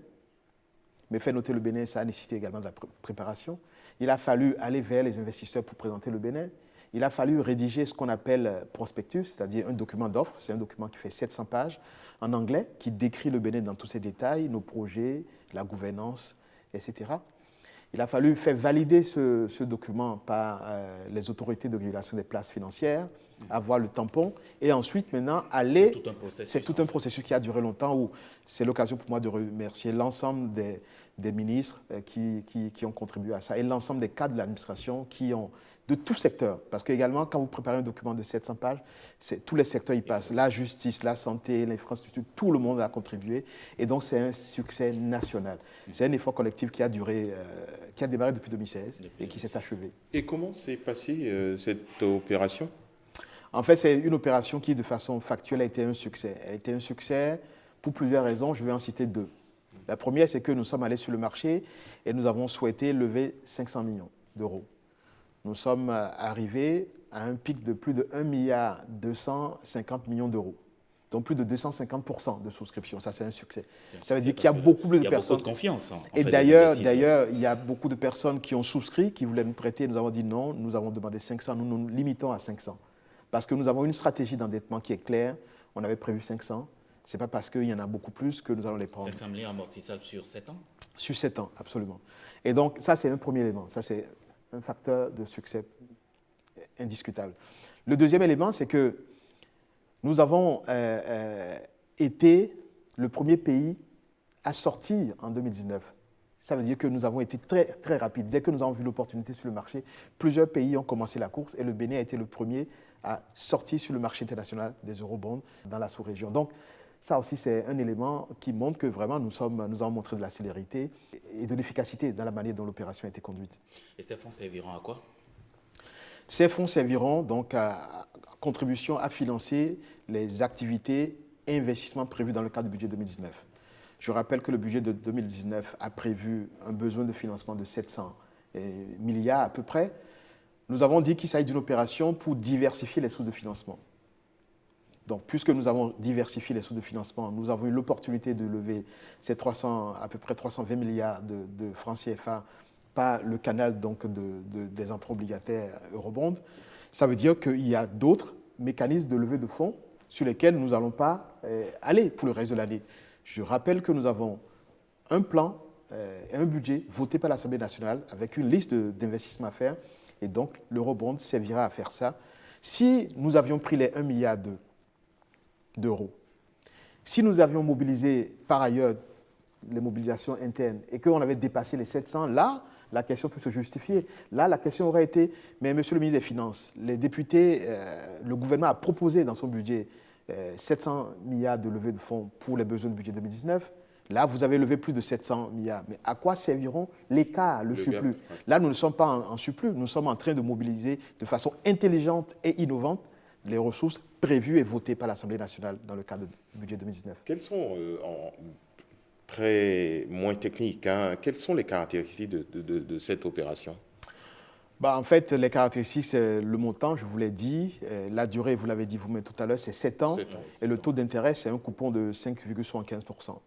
Mais faire noter le Bénin, ça a nécessité également de la préparation. Il a fallu aller vers les investisseurs pour présenter le Bénin. Il a fallu rédiger ce qu'on appelle prospectus, c'est-à-dire un document d'offre. C'est un document qui fait 700 pages en anglais, qui décrit le Bénin dans tous ses détails, nos projets, la gouvernance, etc. Il a fallu faire valider ce document par les autorités de régulation des places financières, avoir le tampon, et ensuite maintenant aller... C'est tout un processus qui a duré longtemps, où c'est l'occasion pour moi de remercier l'ensemble des ministres qui ont contribué à ça, et l'ensemble des cadres de l'administration qui ont, de tout secteur, parce que également quand vous préparez un document de 700 pages, tous les secteurs y passent, la justice, la santé, l'infrastructure, tout le monde a contribué, et donc c'est un succès national. C'est un effort collectif qui a duré, qui a démarré depuis 2016 et qui s'est achevé. Et comment s'est passée cette opération ? En fait, c'est une opération qui, de façon factuelle, a été un succès. Elle a été un succès pour plusieurs raisons, je vais en citer deux. La première, c'est que nous sommes allés sur le marché et nous avons souhaité lever 500 millions d'euros. Nous sommes arrivés à un pic de plus de 1,250 milliard d'euros. Donc plus de 250% de souscription. Ça, c'est un succès. Ça veut dire qu'il y a beaucoup plus de personnes. Il y a beaucoup de confiance. Et d'ailleurs, il y a beaucoup de personnes qui ont souscrit, qui voulaient nous prêter. Nous avons dit non, nous avons demandé 500, nous nous limitons à 500. Parce que nous avons une stratégie d'endettement qui est claire. On avait prévu 500. Ce n'est pas parce qu'il y en a beaucoup plus que nous allons les prendre. 500 millions amortissables sur 7 ans ? Sur 7 ans, absolument. Et donc, ça, c'est un premier élément. Ça, c'est un facteur de succès indiscutable. Le deuxième élément, c'est que nous avons été le premier pays à sortir en 2019. Ça veut dire que nous avons été très, très rapides. Dès que nous avons vu l'opportunité sur le marché, plusieurs pays ont commencé la course et le Bénin a été le premier à sortir sur le marché international des eurobonds dans la sous-région. Donc, ça aussi, c'est un élément qui montre que vraiment nous avons montré de la célérité et de l'efficacité dans la manière dont l'opération a été conduite. Et ces fonds serviront à quoi ? Ces fonds serviront donc à contribution à financer les activités et investissements prévus dans le cadre du budget 2019. Je rappelle que le budget de 2019 a prévu un besoin de financement de 700 milliards à peu près. Nous avons dit qu'il s'agit d'une opération pour diversifier les sources de financement. Donc, puisque nous avons diversifié les sources de financement, nous avons eu l'opportunité de lever ces à peu près 320 milliards de francs CFA par le canal donc, des emprunts obligataires eurobonds. Ça veut dire qu'il y a d'autres mécanismes de levée de fonds sur lesquels nous n'allons pas aller pour le reste de l'année. Je rappelle que nous avons un plan et un budget voté par l'Assemblée nationale avec une liste d'investissements à faire. Et donc, l'eurobond servira à faire ça. Si nous avions pris les 1 milliard d'euros, si nous avions mobilisé par ailleurs les mobilisations internes et qu'on avait dépassé les 700, là, la question peut se justifier. Là, la question aurait été, mais monsieur le ministre des Finances, les députés, le gouvernement a proposé dans son budget 700 milliards de levée de fonds pour les besoins du budget 2019. Là, vous avez levé plus de 700 milliards. Mais à quoi serviront l'écart, le surplus ? Là, nous ne sommes pas en surplus. Nous sommes en train de mobiliser de façon intelligente et innovante les ressources prévues et votées par l'Assemblée nationale dans le cadre du budget 2019. Quelles sont, très moins techniques, quelles sont les caractéristiques de cette opération ? En fait, les caractéristiques, c'est le montant, je vous l'ai dit. La durée, vous l'avez dit vous-même tout à l'heure, c'est 7 ans. Et le taux d'intérêt, c'est un coupon de 5,75%.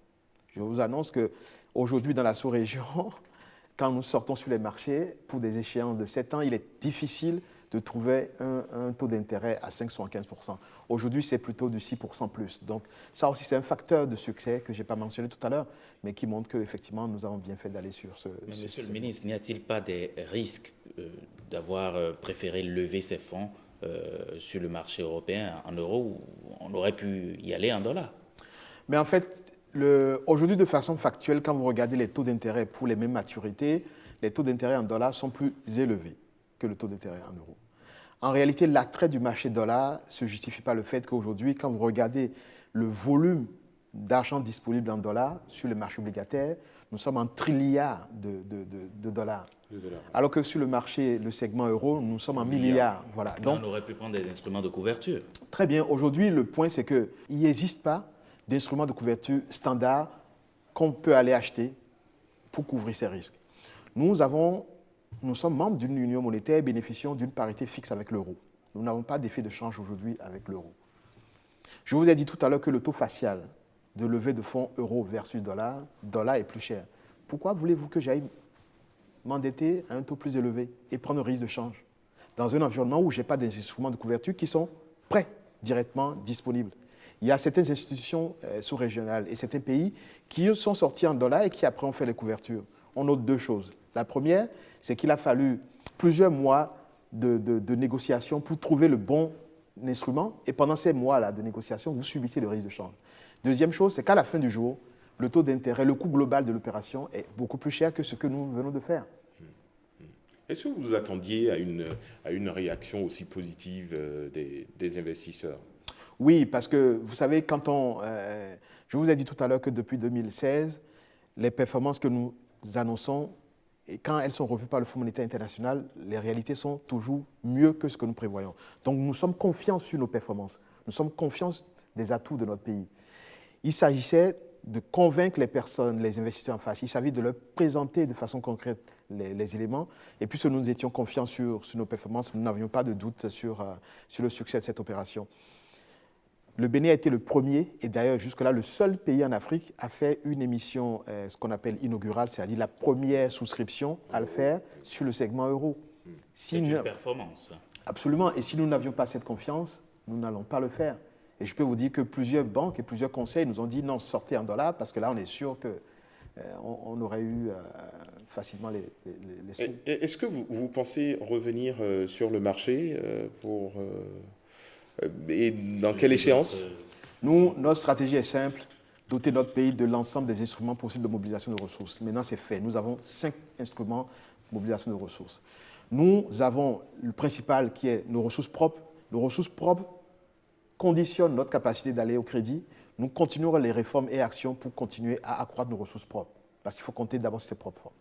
Je vous annonce qu'aujourd'hui, dans la sous-région, quand nous sortons sur les marchés pour des échéances de 7 ans, il est difficile de trouver un taux d'intérêt à 5,75%. Aujourd'hui, c'est plutôt du 6% plus. Donc ça aussi, c'est un facteur de succès que je n'ai pas mentionné tout à l'heure, mais qui montre qu'effectivement, nous avons bien fait d'aller sur ce... Mais Monsieur le ministre, n'y a-t-il pas des risques d'avoir préféré lever ces fonds sur le marché européen en euros où on aurait pu y aller en dollars? Mais en fait, aujourd'hui, de façon factuelle, quand vous regardez les taux d'intérêt pour les mêmes maturités, les taux d'intérêt en dollars sont plus élevés que le taux d'intérêt en euros. En réalité, l'attrait du marché dollar ne se justifie pas le fait qu'aujourd'hui, quand vous regardez le volume d'argent disponible en dollars sur le marché obligataire, nous sommes en trilliards de dollars. Alors que sur le marché, le segment euro, nous sommes en milliards. Voilà. Donc, on aurait pu prendre des instruments de couverture. Très bien. Aujourd'hui, le point, c'est qu'il n'existe pas d'instruments de couverture standard qu'on peut aller acheter pour couvrir ces risques. Nous sommes membres d'une union monétaire bénéficiant d'une parité fixe avec l'euro. Nous n'avons pas d'effet de change aujourd'hui avec l'euro. Je vous ai dit tout à l'heure que le taux facial de levée de fonds euro versus dollar est plus cher. Pourquoi voulez-vous que j'aille m'endetter à un taux plus élevé et prendre un risque de change dans un environnement où je n'ai pas des instruments de couverture qui sont prêts, directement disponibles? Il y a certaines institutions sous-régionales et certains pays qui sont sortis en dollars et qui après ont fait les couvertures. On note deux choses. La première, c'est qu'il a fallu plusieurs mois de négociations pour trouver le bon instrument. Et pendant ces mois-là de négociation, vous subissez le risque de change. Deuxième chose, c'est qu'à la fin du jour, le taux d'intérêt, le coût global de l'opération est beaucoup plus cher que ce que nous venons de faire. Est-ce que vous attendiez à une réaction aussi positive des investisseurs? Oui, parce que vous savez, je vous ai dit tout à l'heure que depuis 2016, les performances que nous annonçons, et quand elles sont revues par le Fonds monétaire international, les réalités sont toujours mieux que ce que nous prévoyons. Donc nous sommes confiants sur nos performances. Nous sommes confiants des atouts de notre pays. Il s'agissait de convaincre les personnes, les investisseurs en face. Il s'agit de leur présenter de façon concrète les éléments. Et puisque nous étions confiants sur nos performances, nous n'avions pas de doute sur le succès de cette opération. Le Bénin a été le premier, et d'ailleurs jusque-là le seul pays en Afrique à faire une émission, ce qu'on appelle inaugurale, c'est-à-dire la première souscription à le faire sur le segment euro. C'est une performance. Absolument, et si nous n'avions pas cette confiance, nous n'allons pas le faire. Et je peux vous dire que plusieurs banques et plusieurs conseils nous ont dit non, sortez en dollars, parce que là on est sûr qu'on aurait eu facilement les sous. Est-ce que vous pensez revenir sur le marché et dans quelle échéance? Notre stratégie est simple, doter notre pays de l'ensemble des instruments possibles de mobilisation de ressources. Maintenant, c'est fait. Nous avons 5 instruments de mobilisation de ressources. Nous avons le principal qui est nos ressources propres. Nos ressources propres conditionnent notre capacité d'aller au crédit. Nous continuerons les réformes et actions pour continuer à accroître nos ressources propres, parce qu'il faut compter d'abord sur ses propres forces.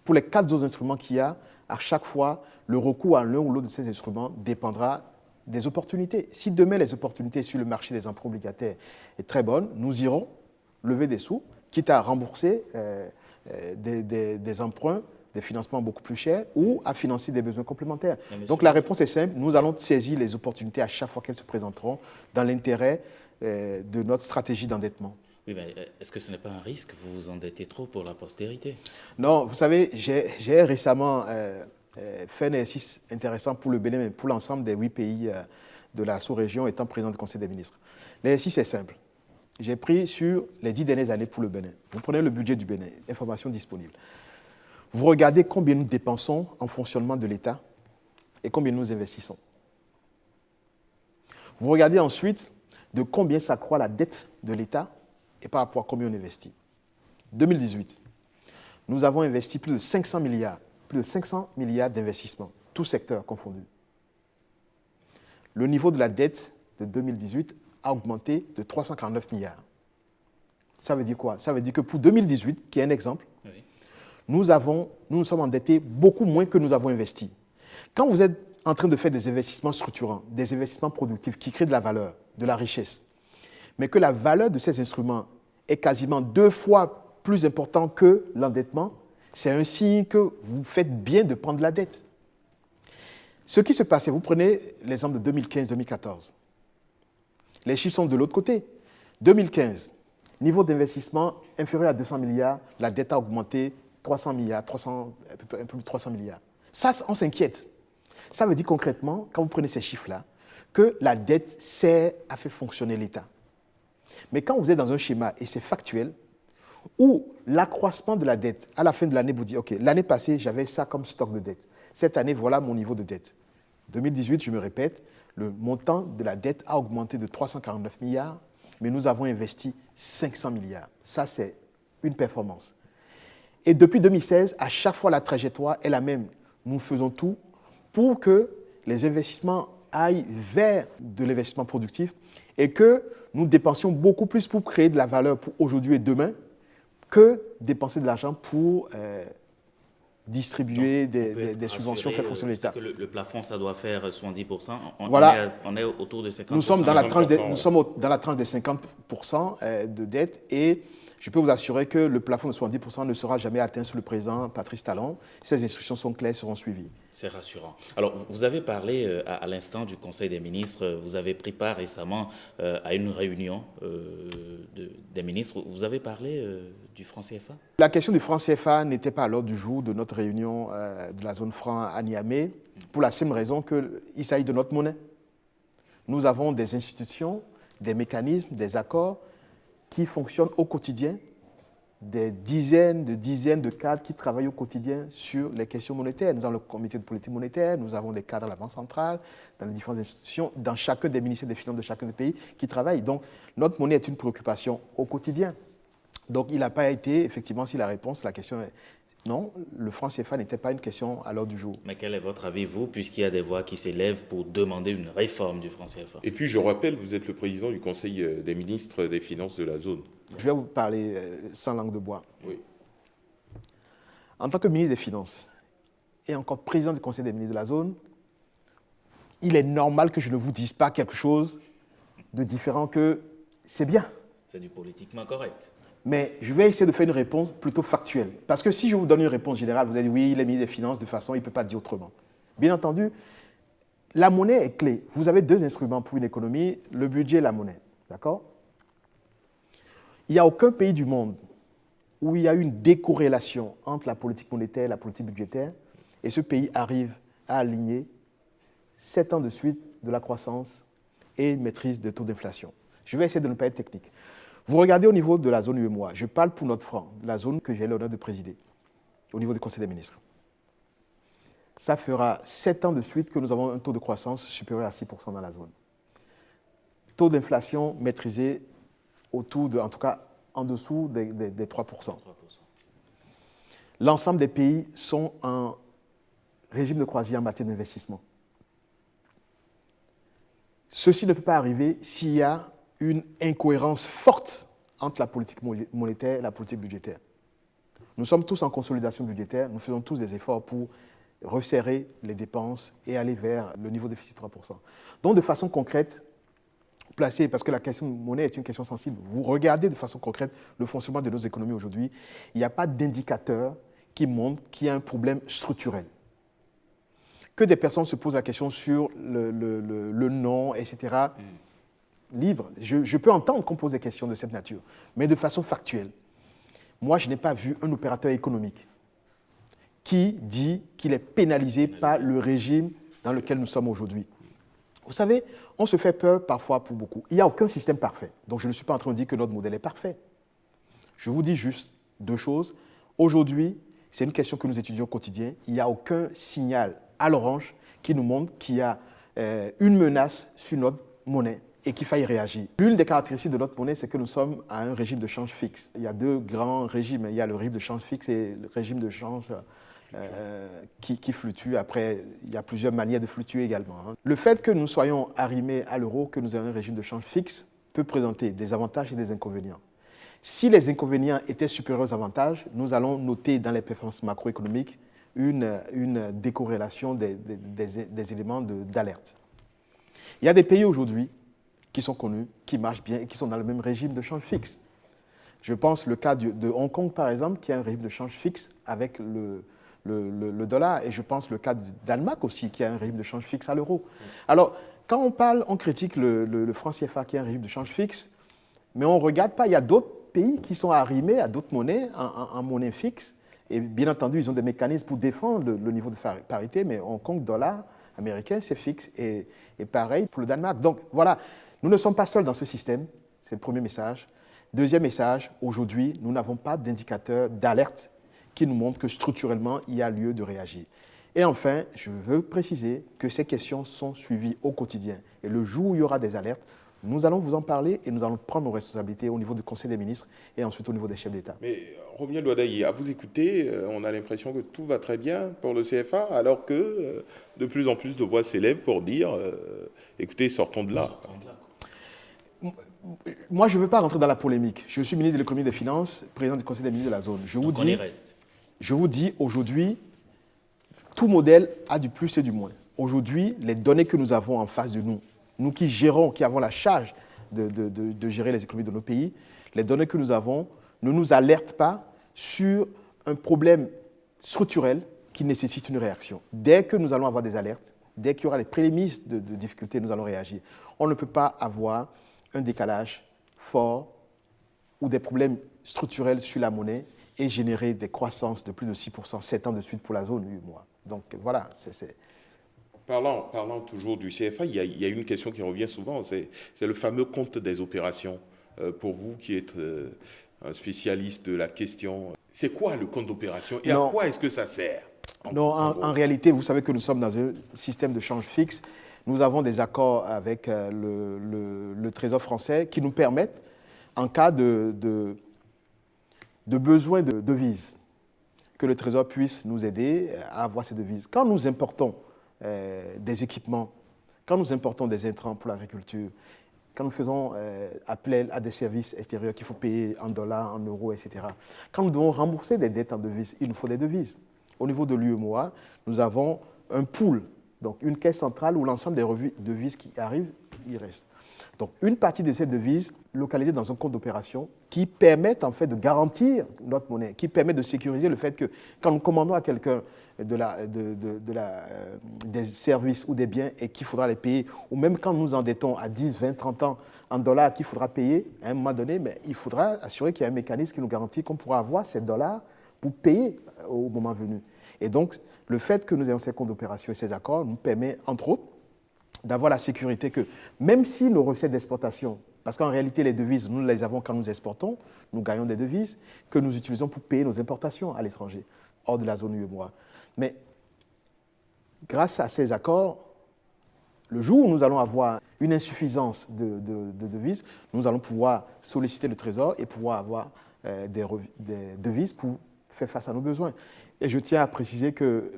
Pour les 4 autres instruments qu'il y a, à chaque fois, le recours à l'un ou l'autre de ces instruments dépendra des opportunités. Si demain les opportunités sur le marché des emprunts obligataires est très bonne, nous irons lever des sous, quitte à rembourser des emprunts, des financements beaucoup plus chers ou à financer des besoins complémentaires. Donc la réponse est simple, nous allons saisir les opportunités à chaque fois qu'elles se présenteront dans l'intérêt de notre stratégie d'endettement. Oui, mais est-ce que ce n'est pas un risque? Vous vous endettez trop pour la postérité? Non, vous savez, j'ai récemment fait un exercice intéressant pour le Bénin, mais pour l'ensemble des 8 pays de la sous-région étant président du Conseil des ministres. L'exercice est simple. J'ai pris sur les 10 dernières années pour le Bénin. Vous prenez le budget du Bénin, information disponible. Vous regardez combien nous dépensons en fonctionnement de l'État et combien nous investissons. Vous regardez ensuite de combien s'accroît la dette de l'État et par rapport à combien on investit. 2018, nous avons investi plus de 500 milliards d'investissements, tous secteurs confondus. Le niveau de la dette de 2018 a augmenté de 349 milliards. Ça veut dire quoi? Ça veut dire que pour 2018, qui est un exemple, oui, nous nous sommes endettés beaucoup moins que nous avons investi. Quand vous êtes en train de faire des investissements structurants, des investissements productifs qui créent de la valeur, de la richesse, mais que la valeur de ces instruments est quasiment 2 fois plus importante que l'endettement, c'est un signe que vous faites bien de prendre la dette. Ce qui se passait, vous prenez l'exemple de 2015-2014. Les chiffres sont de l'autre côté. 2015, niveau d'investissement inférieur à 200 milliards, la dette a augmenté 300 milliards, un peu plus de 300 milliards. Ça, on s'inquiète. Ça veut dire concrètement, quand vous prenez ces chiffres-là, que la dette sert à faire fonctionner l'État. Mais quand vous êtes dans un schéma, et c'est factuel, où l'accroissement de la dette, à la fin de l'année, vous dites, OK, l'année passée, j'avais ça comme stock de dette. Cette année, voilà mon niveau de dette. 2018, je me répète, le montant de la dette a augmenté de 349 milliards, mais nous avons investi 500 milliards. Ça, c'est une performance. Et depuis 2016, à chaque fois, la trajectoire est la même. Nous faisons tout pour que les investissements aillent vers de l'investissement productif et que nous dépensions beaucoup plus pour créer de la valeur pour aujourd'hui et demain que dépenser de l'argent pour distribuer des subventions, faire fonctionner l'État. Le plafond, ça doit faire 70%. Voilà. On est autour de 50%. Nous sommes dans la tranche des 50% de dette et je peux vous assurer que le plafond de 70% ne sera jamais atteint sous le président Patrice Talon. Ces instructions sont claires, seront suivies. C'est rassurant. Alors, vous avez parlé à l'instant du Conseil des ministres. Vous avez pris part récemment à une réunion des ministres. Vous avez parlé du franc CFA? La question du franc CFA n'était pas à l'ordre du jour de notre réunion de la zone franc à Niamey, pour la simple raison qu'il s'agit de notre monnaie. Nous avons des institutions, des mécanismes, des accords qui fonctionnent au quotidien, des dizaines de cadres qui travaillent au quotidien sur les questions monétaires. Nous avons le comité de politique monétaire, nous avons des cadres à la Banque centrale, dans les différentes institutions, dans chacun des ministères des Finances de chacun des pays qui travaillent. Donc, notre monnaie est une préoccupation au quotidien. Donc, il n'a pas été, effectivement, si la réponse, la question est non, le franc CFA n'était pas une question à l'ordre du jour. Mais quel est votre avis, vous, puisqu'il y a des voix qui s'élèvent pour demander une réforme du franc CFA? Et puis, je rappelle, vous êtes le président du Conseil des ministres des Finances de la zone. Je vais vous parler sans langue de bois. Oui. En tant que ministre des Finances et encore président du Conseil des ministres de la zone, il est normal que je ne vous dise pas quelque chose de différent que c'est bien. C'est du politiquement correct. Mais je vais essayer de faire une réponse plutôt factuelle. Parce que si je vous donne une réponse générale, vous allez dire oui, il est ministre des Finances, de toute façon, il ne peut pas dire autrement. Bien entendu, la monnaie est clé. Vous avez deux instruments pour une économie, le budget et la monnaie. D'accord? Il n'y a aucun pays du monde où il y a une décorrélation entre la politique monétaire et la politique budgétaire, et ce pays arrive à aligner 7 ans de suite de la croissance et une maîtrise des taux d'inflation. Je vais essayer de ne pas être technique. Vous regardez au niveau de la zone UEMOA, je parle pour notre franc, la zone que j'ai l'honneur de présider, au niveau du Conseil des ministres. Ça fera 7 ans de suite que nous avons un taux de croissance supérieur à 6% dans la zone. Taux d'inflation maîtrisé autour de, en tout cas en dessous des 3%. L'ensemble des pays sont en régime de croisière en matière d'investissement. Ceci ne peut pas arriver s'il y a une incohérence forte entre la politique monétaire et la politique budgétaire. Nous sommes tous en consolidation budgétaire, nous faisons tous des efforts pour resserrer les dépenses et aller vers le niveau de déficit de 3%. Donc, de façon concrète, placée, parce que la question de monnaie est une question sensible, vous regardez de façon concrète le fonctionnement de nos économies aujourd'hui, il n'y a pas d'indicateur qui montre qu'il y a un problème structurel. Que des personnes se posent la question sur le nom, etc., libre. Je peux entendre qu'on pose des questions de cette nature, mais de façon factuelle. Moi, je n'ai pas vu un opérateur économique qui dit qu'il est pénalisé par le régime dans lequel nous sommes aujourd'hui. Vous savez, on se fait peur parfois pour beaucoup. Il n'y a aucun système parfait. Donc, je ne suis pas en train de dire que notre modèle est parfait. Je vous dis juste deux choses. Aujourd'hui, c'est une question que nous étudions au quotidien. Il n'y a aucun signal à l'orange qui nous montre qu'il y a une menace sur notre monnaie et qu'il faille réagir. L'une des caractéristiques de notre monnaie, c'est que nous sommes à un régime de change fixe. Il y a deux grands régimes. Il y a le régime de change fixe et le régime de change qui fluctue. Après, il y a plusieurs manières de fluctuer également. Le fait que nous soyons arrimés à l'euro, que nous ayons un régime de change fixe, peut présenter des avantages et des inconvénients. Si les inconvénients étaient supérieurs aux avantages, nous allons noter dans les performances macroéconomiques une décorrélation des éléments d'alerte. Il y a des pays aujourd'hui qui sont connus, qui marchent bien et qui sont dans le même régime de change fixe. Je pense le cas de Hong Kong, par exemple, qui a un régime de change fixe avec le dollar, et je pense le cas du Danemark aussi, qui a un régime de change fixe à l'euro. Alors, quand on critique le franc CFA qui a un régime de change fixe, mais on ne regarde pas, il y a d'autres pays qui sont arrimés à d'autres monnaies en monnaie fixe, et bien entendu, ils ont des mécanismes pour défendre le niveau de parité, mais Hong Kong, dollar, américain, c'est fixe, et pareil pour le Danemark. Donc voilà, nous ne sommes pas seuls dans ce système, c'est le premier message. Deuxième message, aujourd'hui, nous n'avons pas d'indicateur d'alerte qui nous montre que structurellement, il y a lieu de réagir. Et enfin, je veux préciser que ces questions sont suivies au quotidien. Et le jour où il y aura des alertes, nous allons vous en parler et nous allons prendre nos responsabilités au niveau du Conseil des ministres et ensuite au niveau des chefs d'État. Mais Romuald Wadaye, à vous écouter, on a l'impression que tout va très bien pour le CFA, alors que de plus en plus de voix s'élèvent pour dire écoutez, sortons de là. Moi, je ne veux pas rentrer dans la polémique. Je suis ministre de l'économie et des finances, président du Conseil des ministres de la zone. Je vous dis aujourd'hui, tout modèle a du plus et du moins. Aujourd'hui, les données que nous avons en face de nous, nous qui gérons, qui avons la charge de gérer les économies de nos pays, les données que nous avons ne nous alertent pas sur un problème structurel qui nécessite une réaction. Dès que nous allons avoir des alertes, dès qu'il y aura les prémices de difficultés, nous allons réagir. On ne peut pas avoir un décalage fort ou des problèmes structurels sur la monnaie et générer des croissances de plus de 6%, 7 ans de suite pour la zone 8 mois. Donc voilà, c'est... Parlant toujours du CFA, il y a une question qui revient souvent, c'est le fameux compte des opérations. Pour vous qui êtes un spécialiste de la question, c'est quoi le compte d'opération et à quoi est-ce que ça sert? En réalité, vous savez que nous sommes dans un système de change fixe. Nous avons des accords avec le Trésor français qui nous permettent, en cas de besoin de devises, que le Trésor puisse nous aider à avoir ces devises. Quand nous importons des équipements, quand nous importons des intrants pour l'agriculture, quand nous faisons appel à des services extérieurs qu'il faut payer en dollars, en euros, etc., quand nous devons rembourser des dettes en devises, il nous faut des devises. Au niveau de l'UEMOA, nous avons un pool, donc une caisse centrale où l'ensemble des devises qui arrivent, il reste. Donc une partie de ces devises localisées dans un compte d'opération qui permettent en fait de garantir notre monnaie, qui permet de sécuriser le fait que quand nous commandons à quelqu'un des services ou des biens et qu'il faudra les payer, ou même quand nous endettons à 10, 20, 30 ans en dollars qu'il faudra payer, à un moment donné, mais il faudra assurer qu'il y a un mécanisme qui nous garantit qu'on pourra avoir ces dollars pour payer au moment venu. Et donc, le fait que nous ayons ces comptes d'opération et ces accords nous permet, entre autres, d'avoir la sécurité que même si nos recettes d'exportation, parce qu'en réalité les devises, nous les avons quand nous exportons, nous gagnons des devises que nous utilisons pour payer nos importations à l'étranger, hors de la zone UEMOA. Mais grâce à ces accords, le jour où nous allons avoir une insuffisance de devises, nous allons pouvoir solliciter le Trésor et pouvoir avoir des devises pour faire face à nos besoins. Et je tiens à préciser que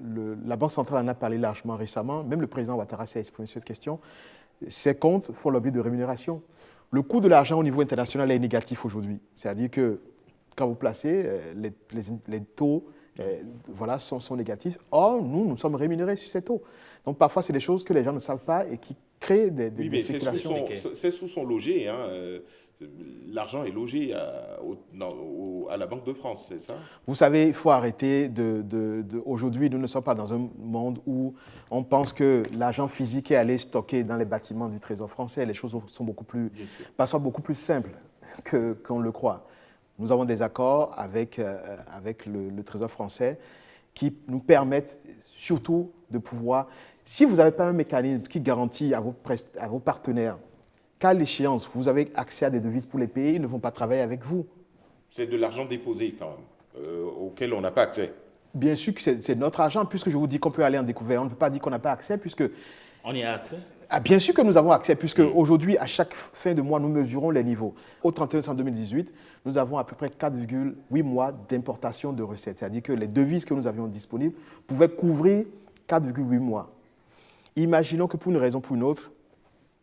la Banque centrale en a parlé largement récemment, même le président Ouattara s'est exprimé sur cette question. Ces comptes font l'objet de rémunération. Le coût de l'argent au niveau international est négatif aujourd'hui. C'est-à-dire que quand vous placez, les taux sont négatifs. Or, nous sommes rémunérés sur ces taux. Donc parfois, c'est des choses que les gens ne savent pas et qui créent des spéculations. C'est sous son logé. L'argent est logé à la Banque de France, c'est ça? Vous savez, il faut arrêter aujourd'hui, nous ne sommes pas dans un monde où on pense que l'argent physique est allé stocker dans les bâtiments du Trésor français. Les choses sont beaucoup plus simples qu'on le croit. Nous avons des accords avec le Trésor français qui nous permettent surtout de pouvoir... Si vous n'avez pas un mécanisme qui garantit à vos partenaires qu'à l'échéance, vous avez accès à des devises pour les payer, ils ne vont pas travailler avec vous. C'est de l'argent déposé quand même, auquel on n'a pas accès. Bien sûr que c'est notre argent, puisque je vous dis qu'on peut aller en découvert. On ne peut pas dire qu'on n'a pas accès, puisque... On y a accès? Bien sûr que nous avons accès, puisque aujourd'hui, à chaque fin de mois, nous mesurons les niveaux. Au 31 décembre 2018, nous avons à peu près 4,8 mois d'importation de recettes. C'est-à-dire que les devises que nous avions disponibles pouvaient couvrir 4,8 mois. Imaginons que pour une raison ou pour une autre,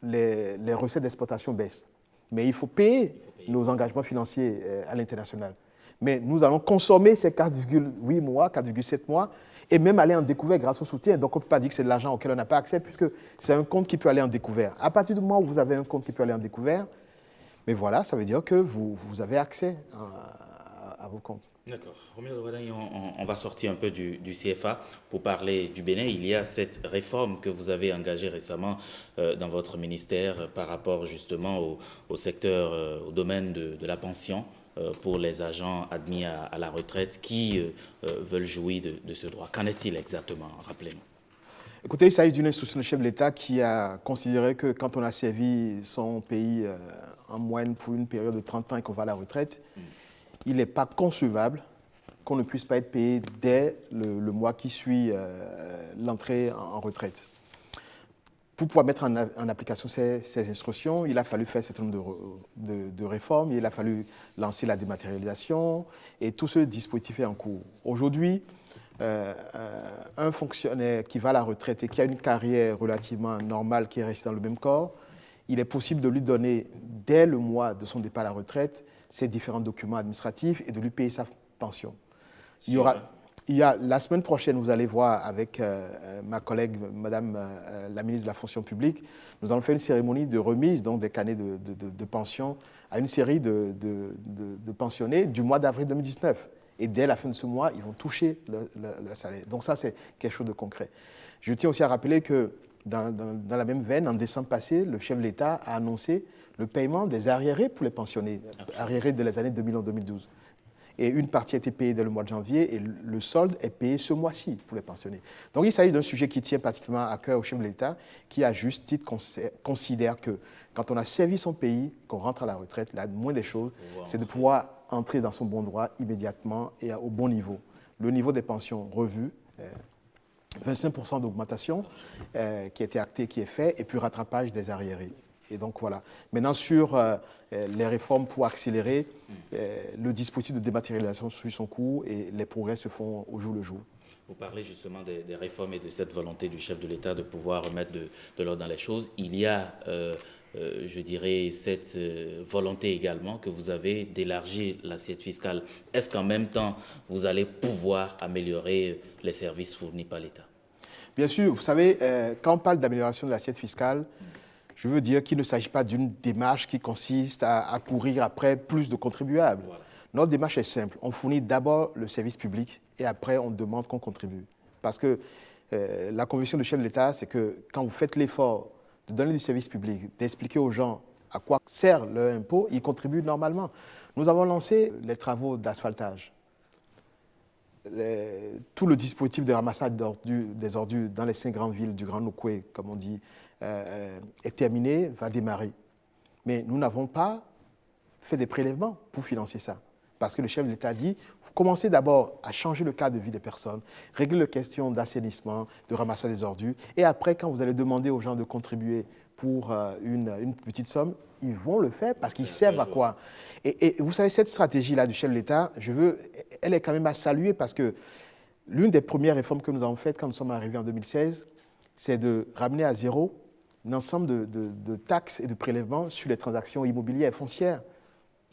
les recettes d'exportation baissent. Mais il faut payer nos engagements financiers à l'international. Mais nous allons consommer ces 4,8 mois, 4,7 mois, et même aller en découvert grâce au soutien. Donc on ne peut pas dire que c'est de l'argent auquel on n'a pas accès, puisque c'est un compte qui peut aller en découvert. À partir du moment où vous avez un compte qui peut aller en découvert, mais voilà, ça veut dire que vous avez accès à vos comptes. D'accord. Romuald Wadaye, on va sortir un peu du CFA pour parler du Bénin. Il y a cette réforme que vous avez engagée récemment dans votre ministère par rapport justement au secteur, au domaine de la pension pour les agents admis à la retraite qui veulent jouir de ce droit. Qu'en est-il exactement? Rappelez-nous. Écoutez, il s'agit d'une instruction du chef de l'État qui a considéré que quand on a servi son pays en moyenne pour une période de 30 ans et qu'on va à la retraite, il n'est pas concevable qu'on ne puisse pas être payé dès le mois qui suit l'entrée en retraite. Pour pouvoir mettre en application ces instructions, il a fallu faire un certain nombre de réformes, il a fallu lancer la dématérialisation et tout ce dispositif est en cours. Aujourd'hui, un fonctionnaire qui va à la retraite et qui a une carrière relativement normale, qui est resté dans le même corps, il est possible de lui donner, dès le mois de son départ à la retraite, ses différents documents administratifs et de lui payer sa pension. La semaine prochaine, vous allez voir avec ma collègue, Madame la ministre de la Fonction publique, nous allons faire une cérémonie de remise donc, des carnets de pension à une série de pensionnés du mois d'avril 2019. Et dès la fin de ce mois, ils vont toucher le salaire. Donc ça, c'est quelque chose de concret. Je tiens aussi à rappeler que dans la même veine, en décembre passé, le chef de l'État a annoncé le paiement des arriérés pour les pensionnés, arriérés de les années 2011-2012. Et une partie a été payée dès le mois de janvier et le solde est payé ce mois-ci pour les pensionnés. Donc il s'agit d'un sujet qui tient particulièrement à cœur au chef de l'État, qui à juste titre considère que quand on a servi son pays, qu'on rentre à la retraite, la moindre des choses, c'est de pouvoir entrer dans son bon droit immédiatement et au bon niveau. Le niveau des pensions revu, 25% d'augmentation qui a été acté, qui est fait, et puis rattrapage des arriérés. Et donc voilà. Maintenant, sur les réformes pour accélérer, le dispositif de dématérialisation suit son cours et les progrès se font au jour le jour. Vous parlez justement des réformes et de cette volonté du chef de l'État de pouvoir remettre de l'ordre dans les choses. Il y a, je dirais, cette volonté également que vous avez d'élargir l'assiette fiscale. Est-ce qu'en même temps, vous allez pouvoir améliorer les services fournis par l'État? Bien sûr, vous savez, quand on parle d'amélioration de l'assiette fiscale, je veux dire qu'il ne s'agit pas d'une démarche qui consiste à courir après plus de contribuables. Voilà. Notre démarche est simple. On fournit d'abord le service public et après on demande qu'on contribue. Parce que la conviction du chef de l'État, c'est que quand vous faites l'effort de donner du service public, d'expliquer aux gens à quoi sert leur impôt, ils contribuent normalement. Nous avons lancé les travaux d'asphaltage. Tout le dispositif de ramassage des ordures dans les 5 grandes villes du Grand Nokoué, comme on dit, est terminé, va démarrer. Mais nous n'avons pas fait des prélèvements pour financer ça. Parce que le chef de l'État dit, commencez d'abord à changer le cadre de vie des personnes, régler les questions d'assainissement, de ramassage des ordures, et après, quand vous allez demander aux gens de contribuer pour une petite somme, ils vont le faire parce qu'ils servent à quoi. Et vous savez, cette stratégie-là du chef de l'État, elle est quand même à saluer parce que l'une des premières réformes que nous avons faites quand nous sommes arrivés en 2016, c'est de ramener à zéro l'ensemble de taxes et de prélèvements sur les transactions immobilières et foncières.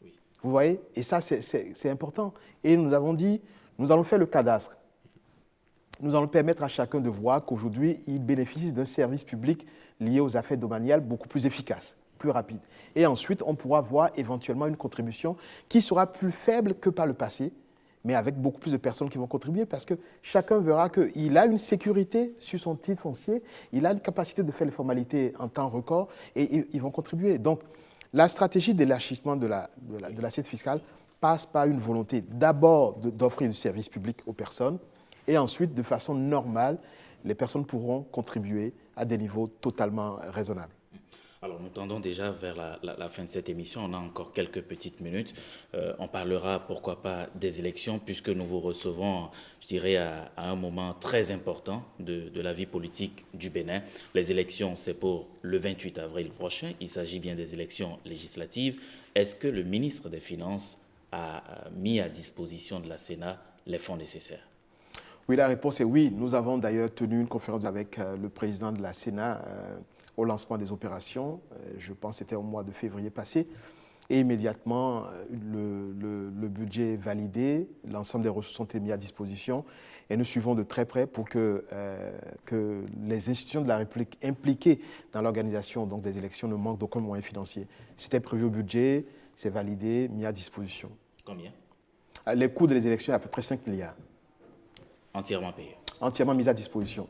Oui. Vous voyez? Et ça, c'est important. Et nous avons dit, nous allons faire le cadastre. Nous allons permettre à chacun de voir qu'aujourd'hui, il bénéficie d'un service public lié aux affaires domaniales beaucoup plus efficace, plus rapide. Et ensuite, on pourra voir éventuellement une contribution qui sera plus faible que par le passé, mais avec beaucoup plus de personnes qui vont contribuer parce que chacun verra qu'il a une sécurité sur son titre foncier, il a une capacité de faire les formalités en temps record et ils vont contribuer. Donc, la stratégie d'élargissement de l'assiette fiscale passe par une volonté d'abord d'offrir du service public aux personnes et ensuite, de façon normale, les personnes pourront contribuer à des niveaux totalement raisonnables. Alors, nous tendons déjà vers la fin de cette émission. On a encore quelques petites minutes. On parlera, pourquoi pas, des élections, puisque nous vous recevons, je dirais, à un moment très important de la vie politique du Bénin. Les élections, c'est pour le 28 avril prochain. Il s'agit bien des élections législatives. Est-ce que le ministre des Finances a mis à disposition de la Sénat les fonds nécessaires? Oui, la réponse est oui. Nous avons d'ailleurs tenu une conférence avec le président de la Sénat au lancement des opérations. Je pense que c'était au mois de février passé. Et immédiatement, le budget est validé, l'ensemble des ressources ont été mis à disposition. Et nous suivons de très près pour que les institutions de la République impliquées dans l'organisation des élections ne manquent d'aucun moyen financier. C'était prévu au budget, c'est validé, mis à disposition. Combien? Les coûts des élections, à peu près 5 milliards. Entièrement payé? Entièrement mis à disposition.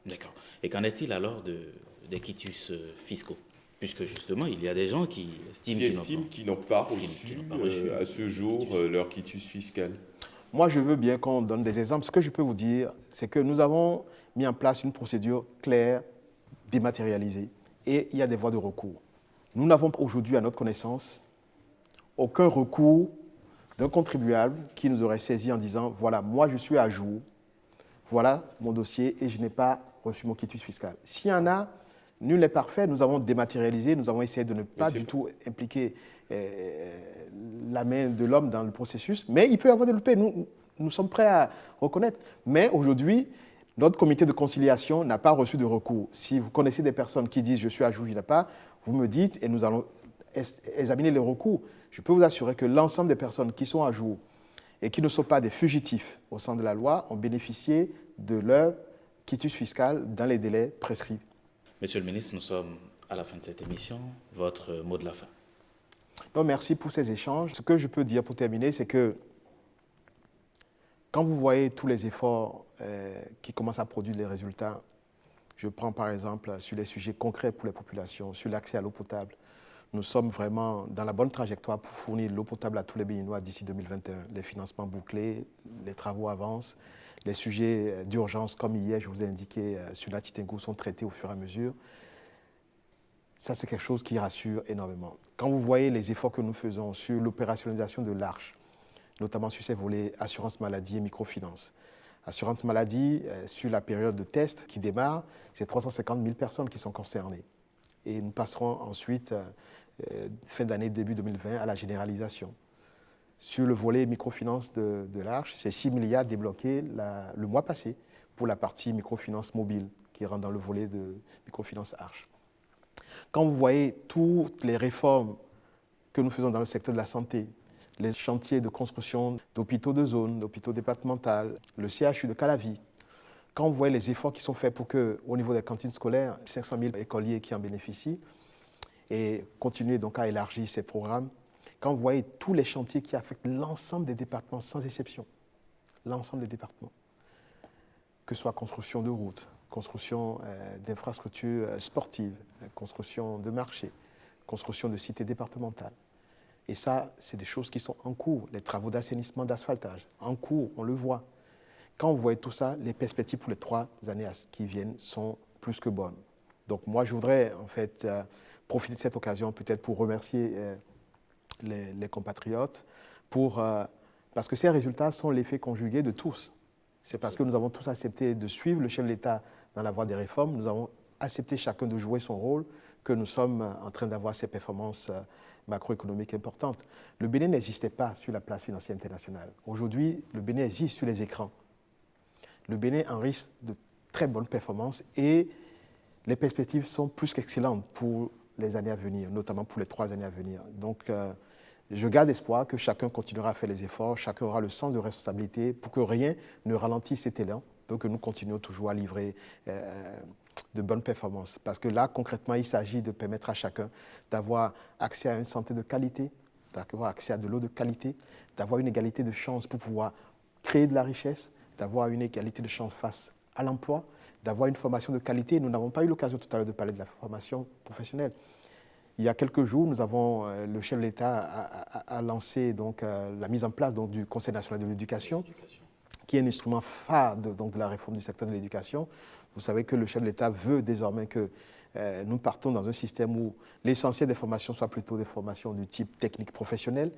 D'accord. Et qu'en est-il alors des quitus fiscaux? Puisque justement, il y a des gens qui estiment qu'ils n'ont pas reçu à ce jour leur quitus fiscal. Moi, je veux bien qu'on donne des exemples. Ce que je peux vous dire, c'est que nous avons mis en place une procédure claire, dématérialisée, et il y a des voies de recours. Nous n'avons aujourd'hui, à notre connaissance, aucun recours d'un contribuable qui nous aurait saisi en disant « Voilà, moi je suis à jour, voilà mon dossier et je n'ai pas reçu mon quitus fiscal ». S'il y en a, nul n'est parfait. Nous avons dématérialisé, nous avons essayé de ne pas du tout impliquer la main de l'homme dans le processus, mais il peut y avoir des loupés. Nous sommes prêts à reconnaître. Mais aujourd'hui, notre comité de conciliation n'a pas reçu de recours. Si vous connaissez des personnes qui disent « je suis à jour, je n'ai pas », vous me dites et nous allons examiner les recours. Je peux vous assurer que l'ensemble des personnes qui sont à jour et qui ne sont pas des fugitifs au sein de la loi ont bénéficié de leur quitus fiscal dans les délais prescrits. Monsieur le ministre, nous sommes à la fin de cette émission. Votre mot de la fin. Donc, merci pour ces échanges. Ce que je peux dire pour terminer, c'est que quand vous voyez tous les efforts qui commencent à produire les résultats, je prends par exemple sur les sujets concrets pour les populations, sur l'accès à l'eau potable. Nous sommes vraiment dans la bonne trajectoire pour fournir l'eau potable à tous les Béninois d'ici 2021. Les financements bouclés, les travaux avancent, les sujets d'urgence, comme hier je vous ai indiqué sur la Titingou, sont traités au fur et à mesure. Ça, c'est quelque chose qui rassure énormément. Quand vous voyez les efforts que nous faisons sur l'opérationnalisation de l'Arche, notamment sur ces volets assurance maladie et microfinance. Assurance maladie, sur la période de test qui démarre, c'est 350 000 personnes qui sont concernées. Et nous passerons ensuite, fin d'année, début 2020, à la généralisation. Sur le volet microfinance de l'Arche, c'est 6 milliards débloqués le mois passé pour la partie microfinance mobile qui rentre dans le volet de microfinance Arche. Quand vous voyez toutes les réformes que nous faisons dans le secteur de la santé, les chantiers de construction d'hôpitaux de zone, d'hôpitaux départementaux, le CHU de Calavi, quand vous voyez les efforts qui sont faits pour que, au niveau des cantines scolaires, 500 000 écoliers qui en bénéficient, et continuer donc à élargir ces programmes, quand vous voyez tous les chantiers qui affectent l'ensemble des départements, sans exception, l'ensemble des départements, que ce soit construction de routes, construction d'infrastructures sportives, construction de marchés, construction de cités départementales. Et ça, c'est des choses qui sont en cours. Les travaux d'assainissement, d'asphaltage, en cours, on le voit. Quand vous voyez tout ça, les perspectives pour les 3 années qui viennent sont plus que bonnes. Donc moi, je voudrais en fait profiter de cette occasion peut-être pour remercier les compatriotes parce que ces résultats sont l'effet conjugué de tous. C'est parce que nous avons tous accepté de suivre le chef de l'État dans la voie des réformes, nous avons accepté chacun de jouer son rôle, que nous sommes en train d'avoir ces performances macroéconomiques importantes. Le Bénin n'existait pas sur la place financière internationale. Aujourd'hui, le Bénin existe sur les écrans. Le Bénin enregistre de très bonnes performances et les perspectives sont plus qu'excellentes pour les années à venir, notamment pour les 3 années à venir. Donc, je garde espoir que chacun continuera à faire les efforts, chacun aura le sens de responsabilité pour que rien ne ralentisse cet élan, pour que nous continuions toujours à livrer de bonnes performances. Parce que là, concrètement, il s'agit de permettre à chacun d'avoir accès à une santé de qualité, d'avoir accès à de l'eau de qualité, d'avoir une égalité de chances pour pouvoir créer de la richesse, d'avoir une égalité de chances face à l'emploi, d'avoir une formation de qualité. Nous n'avons pas eu l'occasion tout à l'heure de parler de la formation professionnelle. Il y a quelques jours, nous avons, le chef de l'État a lancé donc, la mise en place donc, du Conseil national de l'éducation, qui est un instrument phare de la réforme du secteur de l'éducation. Vous savez que le chef de l'État veut désormais que nous partons dans un système où l'essentiel des formations soit plutôt des formations du type technique professionnel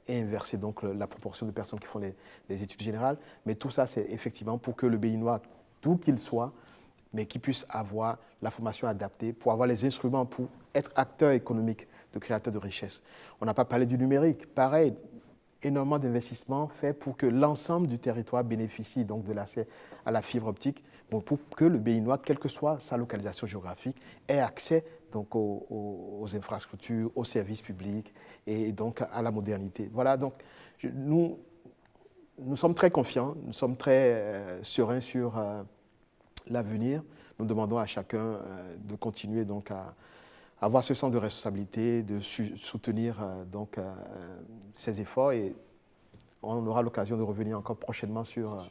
et inverser donc la proportion de personnes qui font les études générales. Mais tout ça, c'est effectivement pour que le Béninois, d'où qu'il soit, mais qui puisse avoir la formation adaptée pour avoir les instruments pour être acteur économique, de créateur de richesse. On n'a pas parlé du numérique. Pareil, énormément d'investissements faits pour que l'ensemble du territoire bénéficie donc de l'accès à la fibre optique, pour que le Béninois, quelle que soit sa localisation géographique, ait accès donc aux infrastructures, aux services publics et donc à la modernité. Voilà, donc nous sommes très confiants, nous sommes très sereins sur l'avenir. Nous demandons à chacun de continuer donc à avoir ce sens de responsabilité, de soutenir ces efforts et on aura l'occasion de revenir encore prochainement sur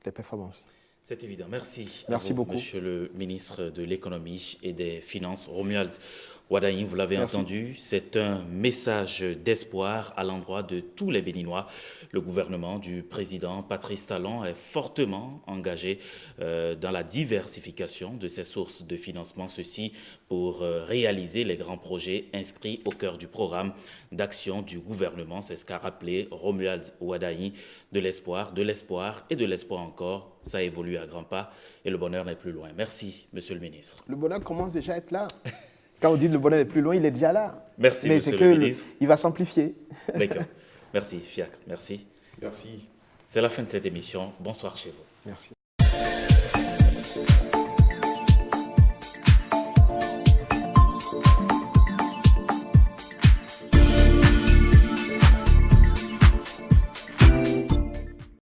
les performances. C'est évident. Merci. Merci beaucoup. Monsieur le ministre de l'Économie et des Finances, Romuald Wadaï, vous l'avez entendu, c'est un message d'espoir à l'endroit de tous les Béninois. Le gouvernement du président Patrice Talon est fortement engagé dans la diversification de ses sources de financement, ceci pour réaliser les grands projets inscrits au cœur du programme d'action du gouvernement. C'est ce qu'a rappelé Romuald Wadaï, de l'espoir et de l'espoir encore. Ça évolue à grands pas et le bonheur n'est plus loin. Merci, monsieur le ministre. Le bonheur commence déjà à être là. Quand on dit que le bonheur est plus loin, il est déjà là. Merci, mais monsieur le ministre. Il va s'amplifier. D'accord. Merci, Fiacre. Merci. Merci. C'est la fin de cette émission. Bonsoir chez vous. Merci.